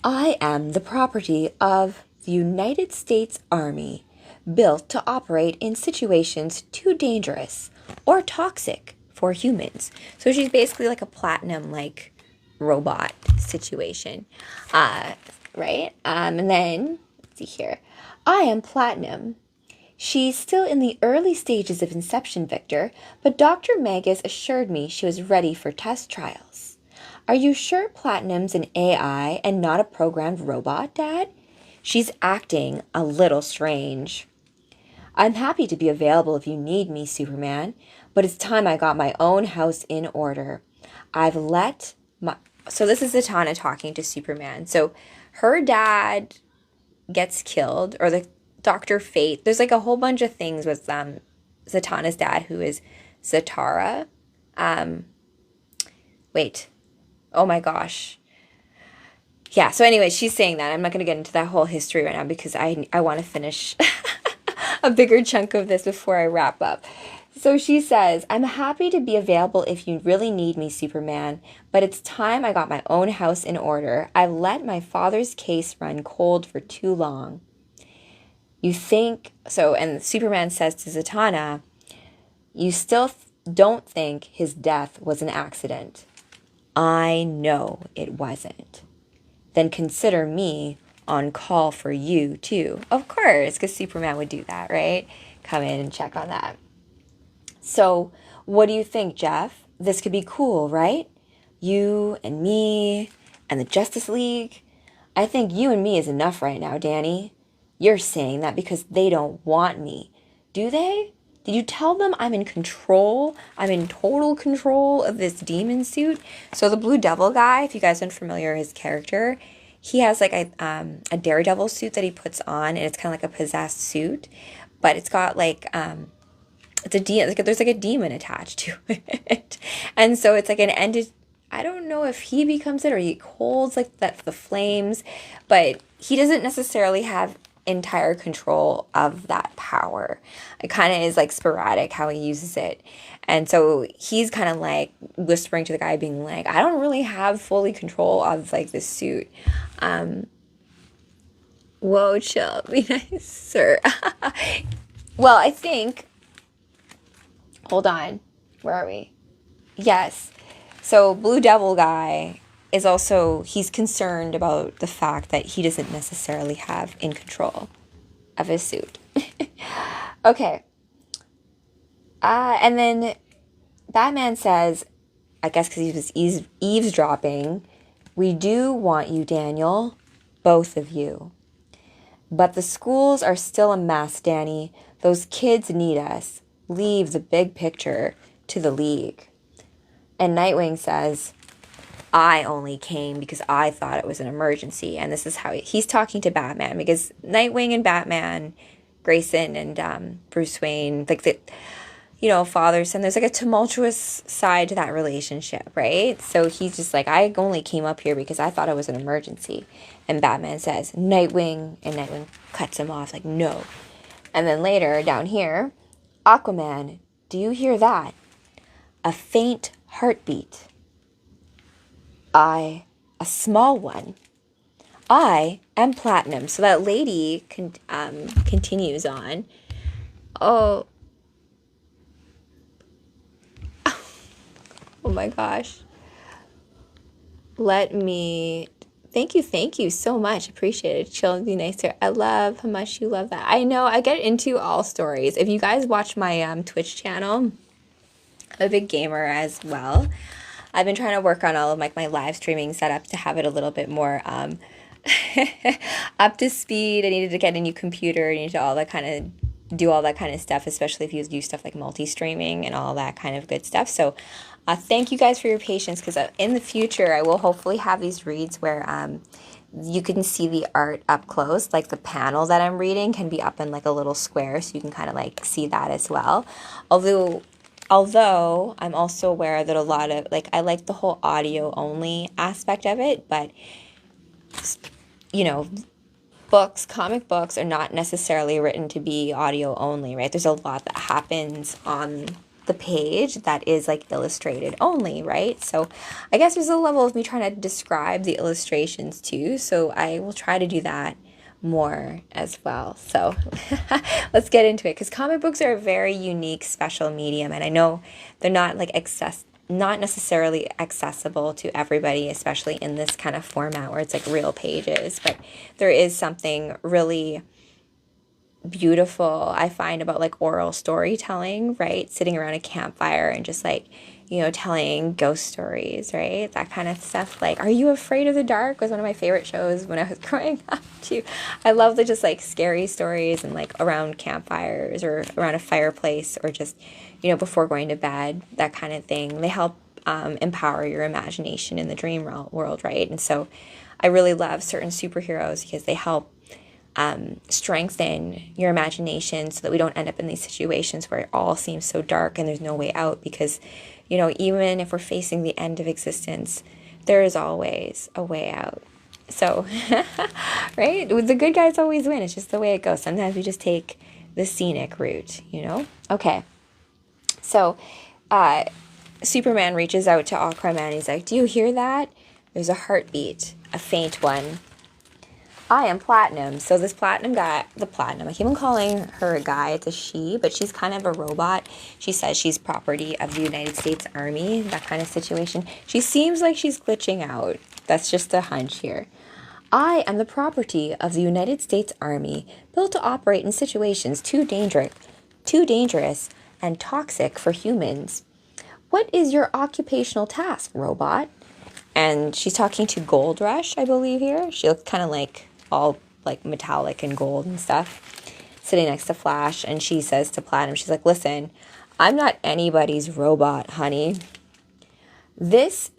I am the property of the United States Army, built to operate in situations too dangerous or toxic for humans. So she's basically like a Platinum, like, robot situation. Right? And then, let's see here. I am Platinum. She's still in the early stages of inception, Victor, but Dr. Magus assured me she was ready for test trials. Are you sure Platinum's an AI and not a programmed robot, Dad? She's acting a little strange. I'm happy to be available if you need me, Superman, but it's time I got my own house in order. So this is Zatanna talking to Superman. So her dad gets killed, or the Dr. Fate. There's, like, a whole bunch of things with Zatanna's dad, who is Zatara. Wait. Oh my gosh. Yeah, so anyway, she's saying that. I'm not going to get into that whole history right now because I want to finish a bigger chunk of this before I wrap up. So she says, I'm happy to be available if you really need me, Superman, but it's time I got my own house in order. I've let my father's case run cold for too long. You think, so, and Superman says to Zatanna, you still don't think his death was an accident. I know it wasn't. Then consider me on call for you, too. Of course, because Superman would do that, right? Come in and check on that. So, what do you think, Jeff? This could be cool, right? You and me and the Justice League. I think you and me is enough right now, Danny. You're saying that because they don't want me. Do they? Did you tell them I'm in control? I'm in total control of this demon suit? So the Blue Devil guy, if you guys aren't familiar with his character, he has like a Daredevil suit that he puts on, and it's kind of like a possessed suit, but it's got like it's there's like a demon attached to it, and so it's like an ended. I don't know if he becomes it or he holds like the flames, but he doesn't necessarily have entire control of that power. It kind of is like sporadic how he uses it. And so he's kind of like whispering to the guy being like, I don't really have fully control of like this suit. Whoa, chill, be nice, sir. Well, I think, hold on, where are we? Yes. So Blue Devil guy is also, he's concerned about the fact that he doesn't necessarily have in control of his suit. Okay. And then Batman says, I guess because he was eavesdropping, we do want you, Daniel, both of you. But the schools are still a mess, Danny. Those kids need us. Leave the big picture to the League. And Nightwing says, I only came because I thought it was an emergency. And this is how he's talking to Batman, because Nightwing and Batman, Grayson and Bruce Wayne, like the, father, son, there's like a tumultuous side to that relationship, right? So he's just like, I only came up here because I thought it was an emergency. And Batman says, Nightwing, and Nightwing cuts him off, like, no. And then later, down here, Aquaman, do you hear that? A faint heartbeat. A small one. I am Platinum. So that lady continues on. Oh. Oh my gosh. Thank you so much. Appreciate it. Chill and be nicer. I love how much you love that. I know I get into all stories. If you guys watch my Twitch channel, I'm a big gamer as well. I've been trying to work on all of my live streaming setup to have it a little bit more up to speed. I needed to get a new computer. I needed to do all that kind of stuff, especially if you do stuff like multi-streaming and all that kind of good stuff. So thank you guys for your patience, because in the future I will hopefully have these reads where you can see the art up close. Like the panel that I'm reading can be up in like a little square, so you can kind of like see that as well. Although I'm also aware that a lot of, like, I like the whole audio only aspect of it, but comic books are not necessarily written to be audio only, right? There's a lot that happens on the page that is like illustrated only, right? So I guess there's a level of me trying to describe the illustrations too, so I will try to do that more as well. So let's get into it, because comic books are a very unique, special medium, and I know they're not like not necessarily accessible to everybody, especially in this kind of format where it's like real pages, but there is something really beautiful I find about like oral storytelling, right? Sitting around a campfire and just like, telling ghost stories, right? That kind of stuff. Like, Are You Afraid of the Dark was one of my favorite shows when I was growing up too. I love the just like scary stories and like around campfires or around a fireplace or just, before going to bed, that kind of thing. They help empower your imagination in the dream world, right? And so I really love certain superheroes because they help strengthen your imagination so that we don't end up in these situations where it all seems so dark and there's no way out. Because, even if we're facing the end of existence, there is always a way out. So, right? The good guys always win. It's just the way it goes. Sometimes we just take the scenic route. Okay. So, Superman reaches out to Aquaman. He's like, "Do you hear that? There's a heartbeat, a faint one. I am Platinum." So this Platinum guy, I keep on calling her a guy, it's a she, but she's kind of a robot. She says she's property of the United States Army, that kind of situation. She seems like she's glitching out. That's just a hunch here. "I am the property of the United States Army, built to operate in situations too dangerous and toxic for humans. What is your occupational task, robot?" And she's talking to Gold Rush, I believe here. She looks kind of like all like metallic and gold and stuff, sitting next to Flash. And she says to Platinum, she's like, "Listen, I'm not anybody's robot, honey. This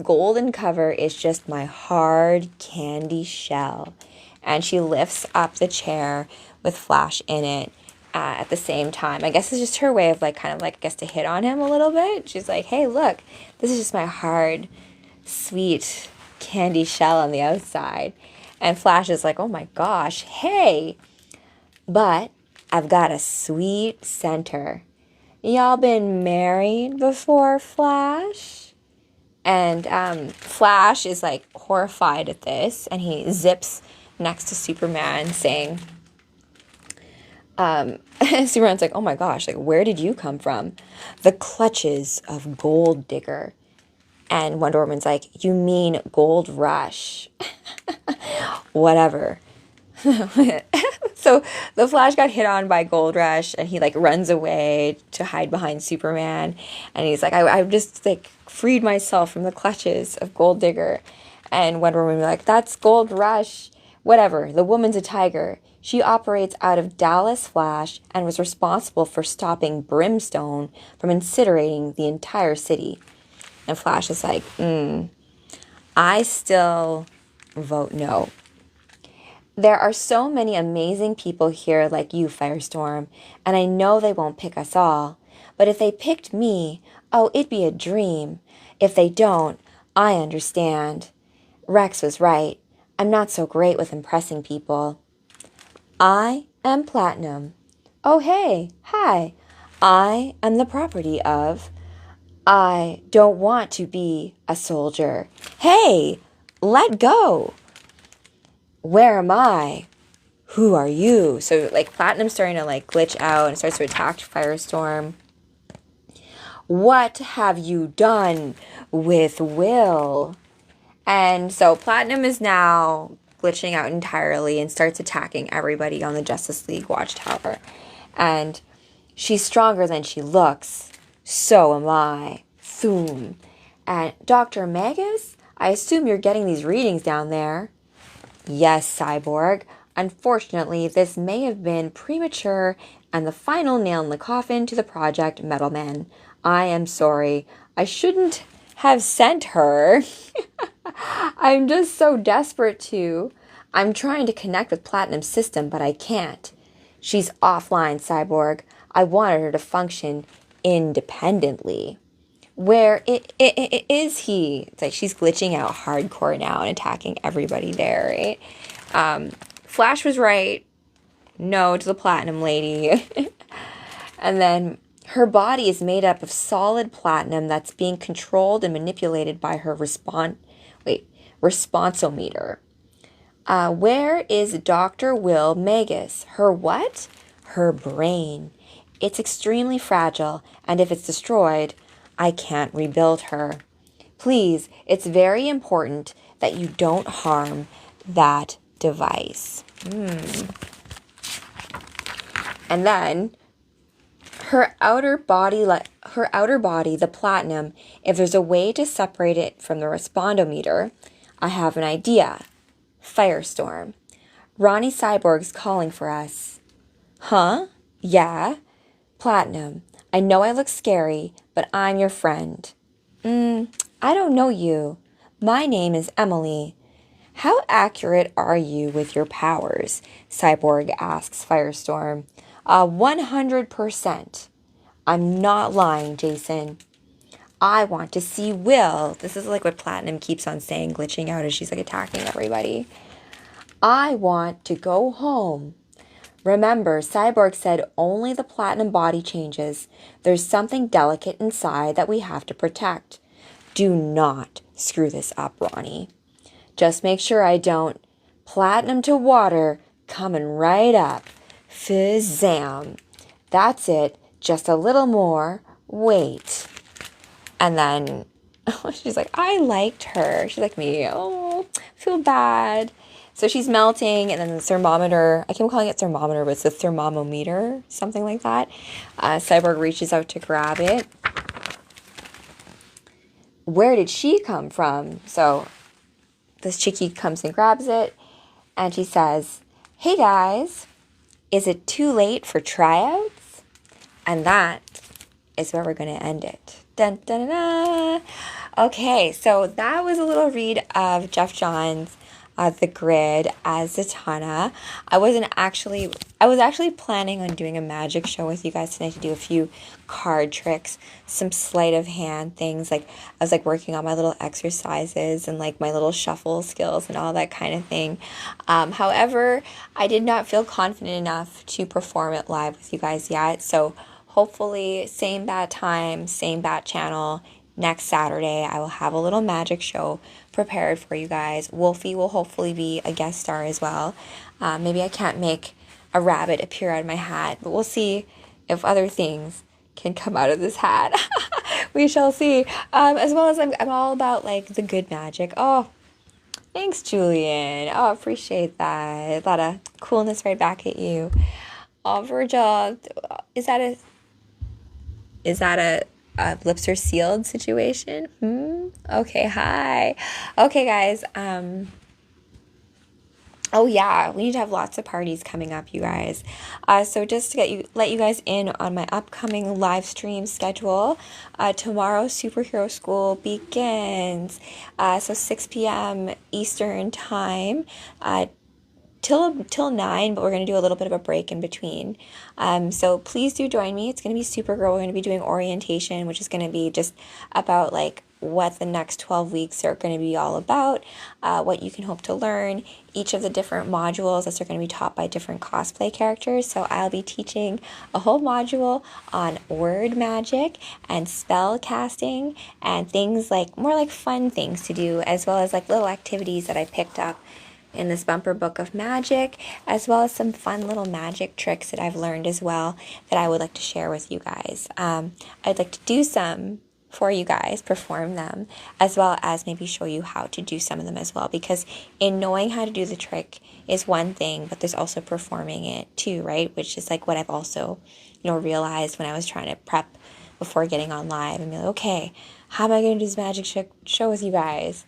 golden cover is just my hard candy shell." And she lifts up the chair with Flash in it at the same time. I guess it's just her way of I guess to hit on him a little bit. She's like, "Hey, look, this is just my hard, sweet candy shell on the outside." And Flash is like, "Oh my gosh, hey, but I've got a sweet center. Y'all been married before, Flash?" And Flash is like horrified at this, and he zips next to Superman saying, Superman's like, "Oh my gosh, like, where did you come from?" "The clutches of Gold Digger." And Wonder Woman's like, "You mean Gold Rush?" Whatever. So the Flash got hit on by Gold Rush, and he runs away to hide behind Superman. And he's like, I've just freed myself from the clutches of Gold Digger. And Wonder Woman be like, "That's Gold Rush. Whatever. The woman's a tiger. She operates out of Dallas, Flash, and was responsible for stopping Brimstone from incinerating the entire city." And Flash is like, I still vote no. "There are so many amazing people here like you, Firestorm, and I know they won't pick us all. But if they picked me, oh, it'd be a dream. If they don't, I understand. Rex was right. I'm not so great with impressing people. I am Platinum. Oh, hey, hi. I am the property of... I don't want to be a soldier. Hey, let go. Where am I? Who are you?" So Platinum's starting to glitch out and starts to attack Firestorm. "What have you done with Will?" And so Platinum is now glitching out entirely and starts attacking everybody on the Justice League Watchtower. And she's stronger than she looks. So am I. Thoom. And Dr. Magus, I assume you're getting these readings down there. Yes, Cyborg. Unfortunately, this may have been premature and the final nail in the coffin to the Project Metalman. I am sorry. I shouldn't have sent her. I'm just so desperate to. I'm trying to connect with Platinum's system, but I can't. She's offline, Cyborg. I wanted her to function independently. Where is he? It's she's glitching out hardcore now and attacking everybody there, right? Flash was right. No to the Platinum lady. And then her body is made up of solid platinum that's being controlled and manipulated by her responsometer. Where is Dr. Will Magus? Her what? Her brain. It's extremely fragile, and if it's destroyed, I can't rebuild her. Please, it's very important that you don't harm that device. And then her outer body, the platinum, if there's a way to separate it from the respondometer, I have an idea. Firestorm. Ronnie Cyborg's calling for us. Huh? Yeah? Platinum. I know I look scary, but I'm your friend. I don't know you. My name is Emily. How accurate are you with your powers? Cyborg asks Firestorm. 100%. I'm not lying, Jason. I want to see Will. This is like what Platinum keeps on saying, glitching out as she's like attacking everybody. I want to go home. Remember, Cyborg said only the Platinum body changes. There's something delicate inside that we have to protect. Do not screw this up, Ronnie. Just make sure I don't. Platinum to water, coming right up. Fizzam. That's it. Just a little more. Wait. And then she's like, I liked her. She's like me. Oh, feel bad. So she's melting, and then the thermometer, I keep calling it thermometer, but it's the thermometer, something like that. Cyborg reaches out to grab it. Where did she come from? So this chickie comes and grabs it, and she says, hey guys, is it too late for tryouts? And that is where we're going to end it. Dun, dun, dun, dun. Okay, so that was a little read of Jeff Johns' The Grid as Zatanna. I was actually planning on doing a magic show with you guys tonight to do a few card tricks, some sleight of hand things. Like I was like working on my little exercises and like my little shuffle skills and all that kind of thing. However, I did not feel confident enough to perform it live with you guys yet. So hopefully, same bat time, same bat channel. Next Saturday, I will have a little magic show prepared for you guys. Wolfie will hopefully be a guest star as well. Maybe I can't make a rabbit appear out of my hat, but we'll see if other things can come out of this hat. We shall see. As well as I'm all about like the good magic. Oh, thanks, Julian. Oh, appreciate that. A lot of coolness right back at you. Oh, Virgil, is that a lips are sealed situation? Okay, hi. Okay, guys. Oh yeah, we need to have lots of parties coming up, you guys. So just to let you guys in on my upcoming live stream schedule. Tomorrow, Superhero School begins. So 6 p.m. Eastern time. Till 9, but we're going to do a little bit of a break in between. So please do join me. It's going to be Supergirl. We're going to be doing orientation, which is going to be just about like what the next 12 weeks are going to be all about, what you can hope to learn, each of the different modules that are going to be taught by different cosplay characters. So I'll be teaching a whole module on word magic and spell casting and things like more like fun things to do, as well as like little activities that I picked up in this bumper book of magic, as well as some fun little magic tricks that I've learned as well that I would like to share with you guys. I'd like to do some for you guys, perform them, as well as maybe show you how to do some of them as well, because in knowing how to do the trick is one thing, but there's also performing it too, right? Which is like what I've also, realized when I was trying to prep before getting on live and be like, okay, how am I going to do this magic show with you guys?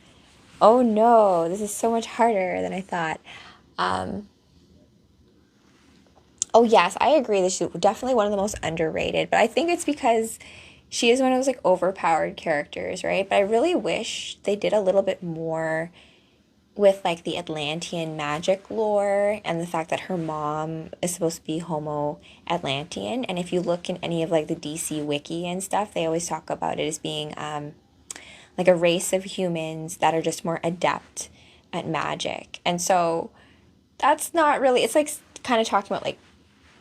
Oh no, this is so much harder than I thought. Oh yes, I agree that she's definitely one of the most underrated, but I think it's because she is one of those like overpowered characters, right? But I really wish they did a little bit more with like the Atlantean magic lore and the fact that her mom is supposed to be Homo Atlantean. And if you look in any of like the DC wiki and stuff, they always talk about it as being like a race of humans that are just more adept at magic. And so that's not really, it's like kind of talking about like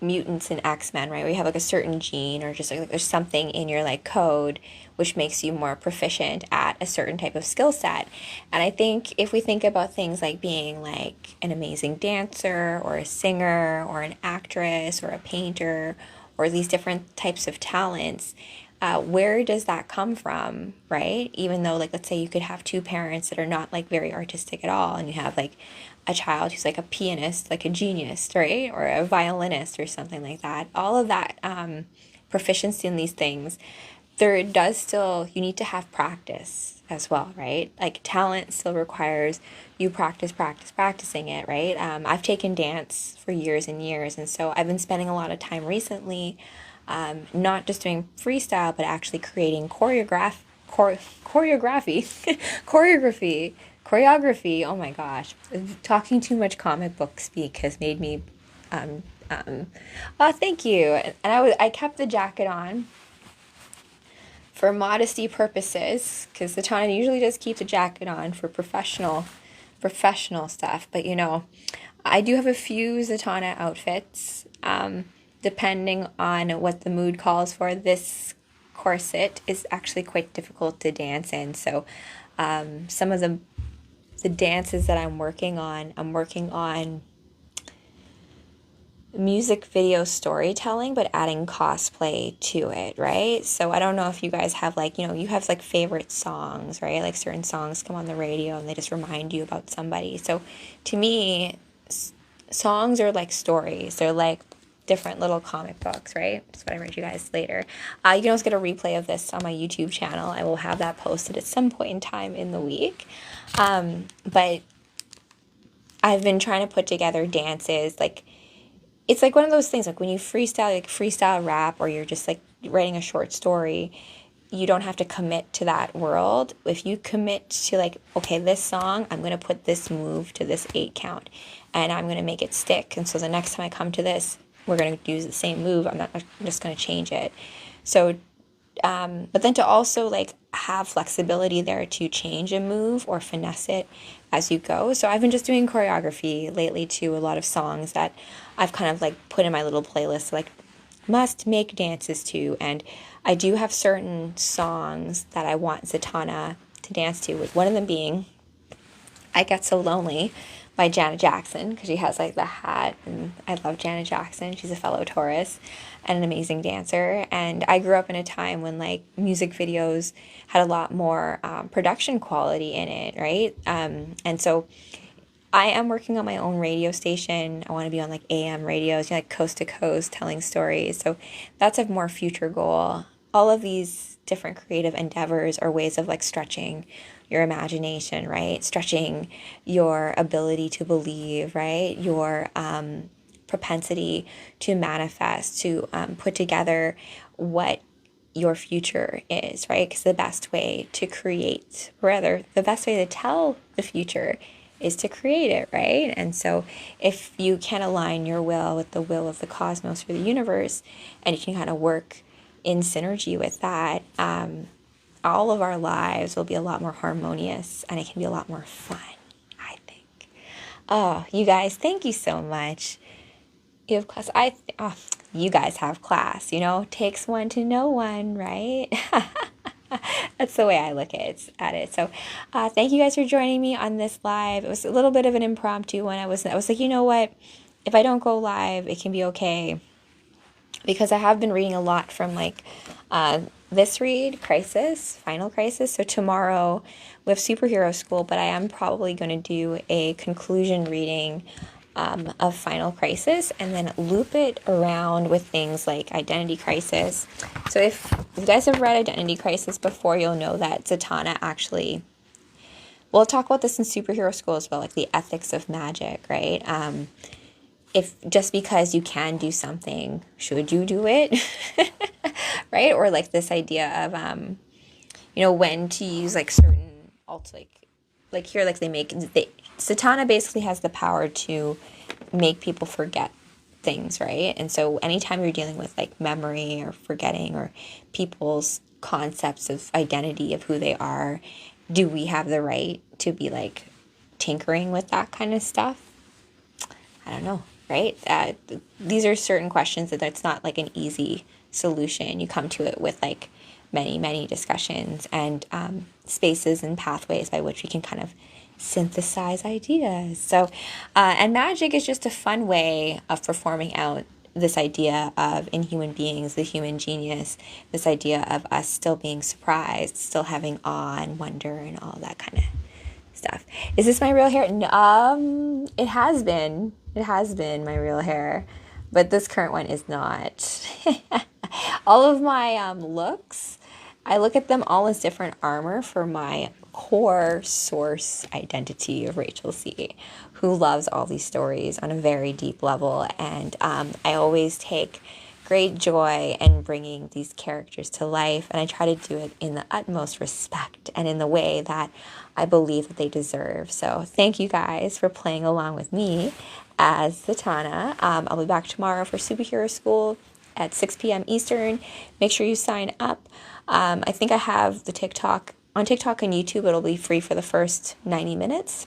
mutants and X-Men, right? Where you have like a certain gene or just like there's something in your like code which makes you more proficient at a certain type of skill set. And I think if we think about things like being like an amazing dancer or a singer or an actress or a painter or these different types of talents, where does that come from, right? Even though, like, let's say you could have two parents that are not, like, very artistic at all, and you have, like, a child who's, like, a pianist, like a genius, right? Or a violinist or something like that. All of that proficiency in these things, you need to have practice as well, right? Like, talent still requires you practicing it, right? I've taken dance for years and years, and so I've been spending a lot of time recently not just doing freestyle, but actually creating choreography, choreography. Oh my gosh. Talking too much comic book speak has made me, um, um, oh, thank you. And I kept the jacket on for modesty purposes, because Zatanna usually does keep the jacket on for professional stuff. But I do have a few Zatanna outfits, depending on what the mood calls for. This corset is actually quite difficult to dance in, so some of the dances that I'm working on music video storytelling, but adding cosplay to it, right? So I don't know if you guys have you have like favorite songs, right? Like certain songs come on the radio and they just remind you about somebody. So to me, songs are like stories. They're like different little comic books, right? That's what I read you guys later. You can also get a replay of this on my YouTube channel. I will have that posted at some point in time in the week. But I've been trying to put together dances it's like one of those things, like when you freestyle rap, or you're just like writing a short story, you don't have to commit to that world. If you commit to okay, this song, I'm going to put this move to this 8 count and I'm going to make it stick. And so the next time I come to this, we're going to use the same move. I'm just going to change it. So, but then to also have flexibility there to change a move or finesse it as you go. So I've been just doing choreography lately to a lot of songs that I've kind of put in my little playlist, must make dances to. And I do have certain songs that I want Zatanna to dance to, with one of them being I Get So Lonely by Janet Jackson, because she has the hat, and I love Janet Jackson. She's a fellow Taurus and an amazing dancer. And I grew up in a time when music videos had a lot more production quality in it, right? And so I am working on my own radio station. I want to be on AM radios, coast to coast, telling stories. So that's a more future goal. All of these different creative endeavors are ways of stretching your imagination, right? Stretching your ability to believe, right? Your propensity to manifest, to put together what your future is, right? Because the best way to create, rather, the best way to tell the future is to create it, right? And so if you can align your will with the will of the cosmos or the universe, and you can kind of work in synergy with that, all of our lives will be a lot more harmonious, and it can be a lot more fun, I think. Oh, you guys, thank you so much. You have class. You guys have class, takes one to know one, right? That's the way I look at it. So thank you guys for joining me on this live. It was a little bit of an impromptu one. I was like, you know what? If I don't go live, it can be okay. Because I have been reading a lot from this read, Crisis, Final Crisis. So tomorrow we have Superhero School, but I am probably going to do a conclusion reading of Final Crisis, and then loop it around with things like Identity Crisis. So if you guys have read Identity Crisis before, you'll know that Zatanna actually, we'll talk about this in Superhero School as well, the ethics of magic, right? If just because you can do something, should you do it? Right? Or this idea of when to use certain here Zatanna basically has the power to make people forget things, right? And so anytime you're dealing with memory or forgetting, or people's concepts of identity, of who they are, do we have the right to be tinkering with that kind of stuff? I don't know, right? These are certain questions that's not an easy solution. You come to it with many discussions and spaces and pathways by which we can kind of synthesize ideas. So, and magic is just a fun way of performing out this idea of, in human beings, the human genius, this idea of us still being surprised, still having awe and wonder and all that kind of stuff. Is this my real hair? It has been my real hair, but this current one is not. All of my looks, I look at them all as different armor for my core source identity of Rachel C., who loves all these stories on a very deep level. And I always take great joy in bringing these characters to life, and I try to do it in the utmost respect and in the way that I believe that they deserve. So thank you guys for playing along with me as Zatanna. I'll be back tomorrow for Superhero School at 6 p.m. Eastern. Make sure you sign up. I think I have the TikTok. On TikTok and YouTube, it'll be free for the first 90 minutes.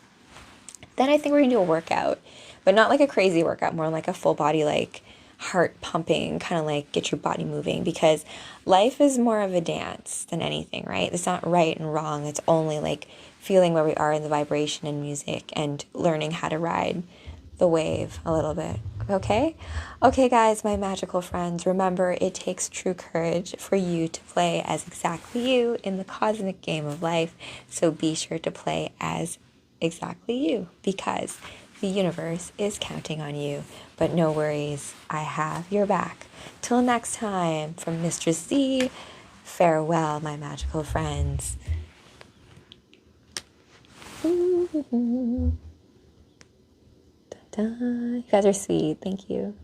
Then I think we're going to do a workout, but not like a crazy workout, more like a full body, like heart pumping, kind of like get your body moving, because life is more of a dance than anything, right? It's not right and wrong. It's only like feeling where we are in the vibration and music and learning how to ride the wave a little bit. Okay? Okay, guys, my magical friends, remember, it takes true courage for you to play as exactly you in the cosmic game of life. So be sure to play as exactly you, because the universe is counting on you. But no worries, I have your back. Till next time, from Mistress Z, farewell, my magical friends. You guys are sweet. Thank you.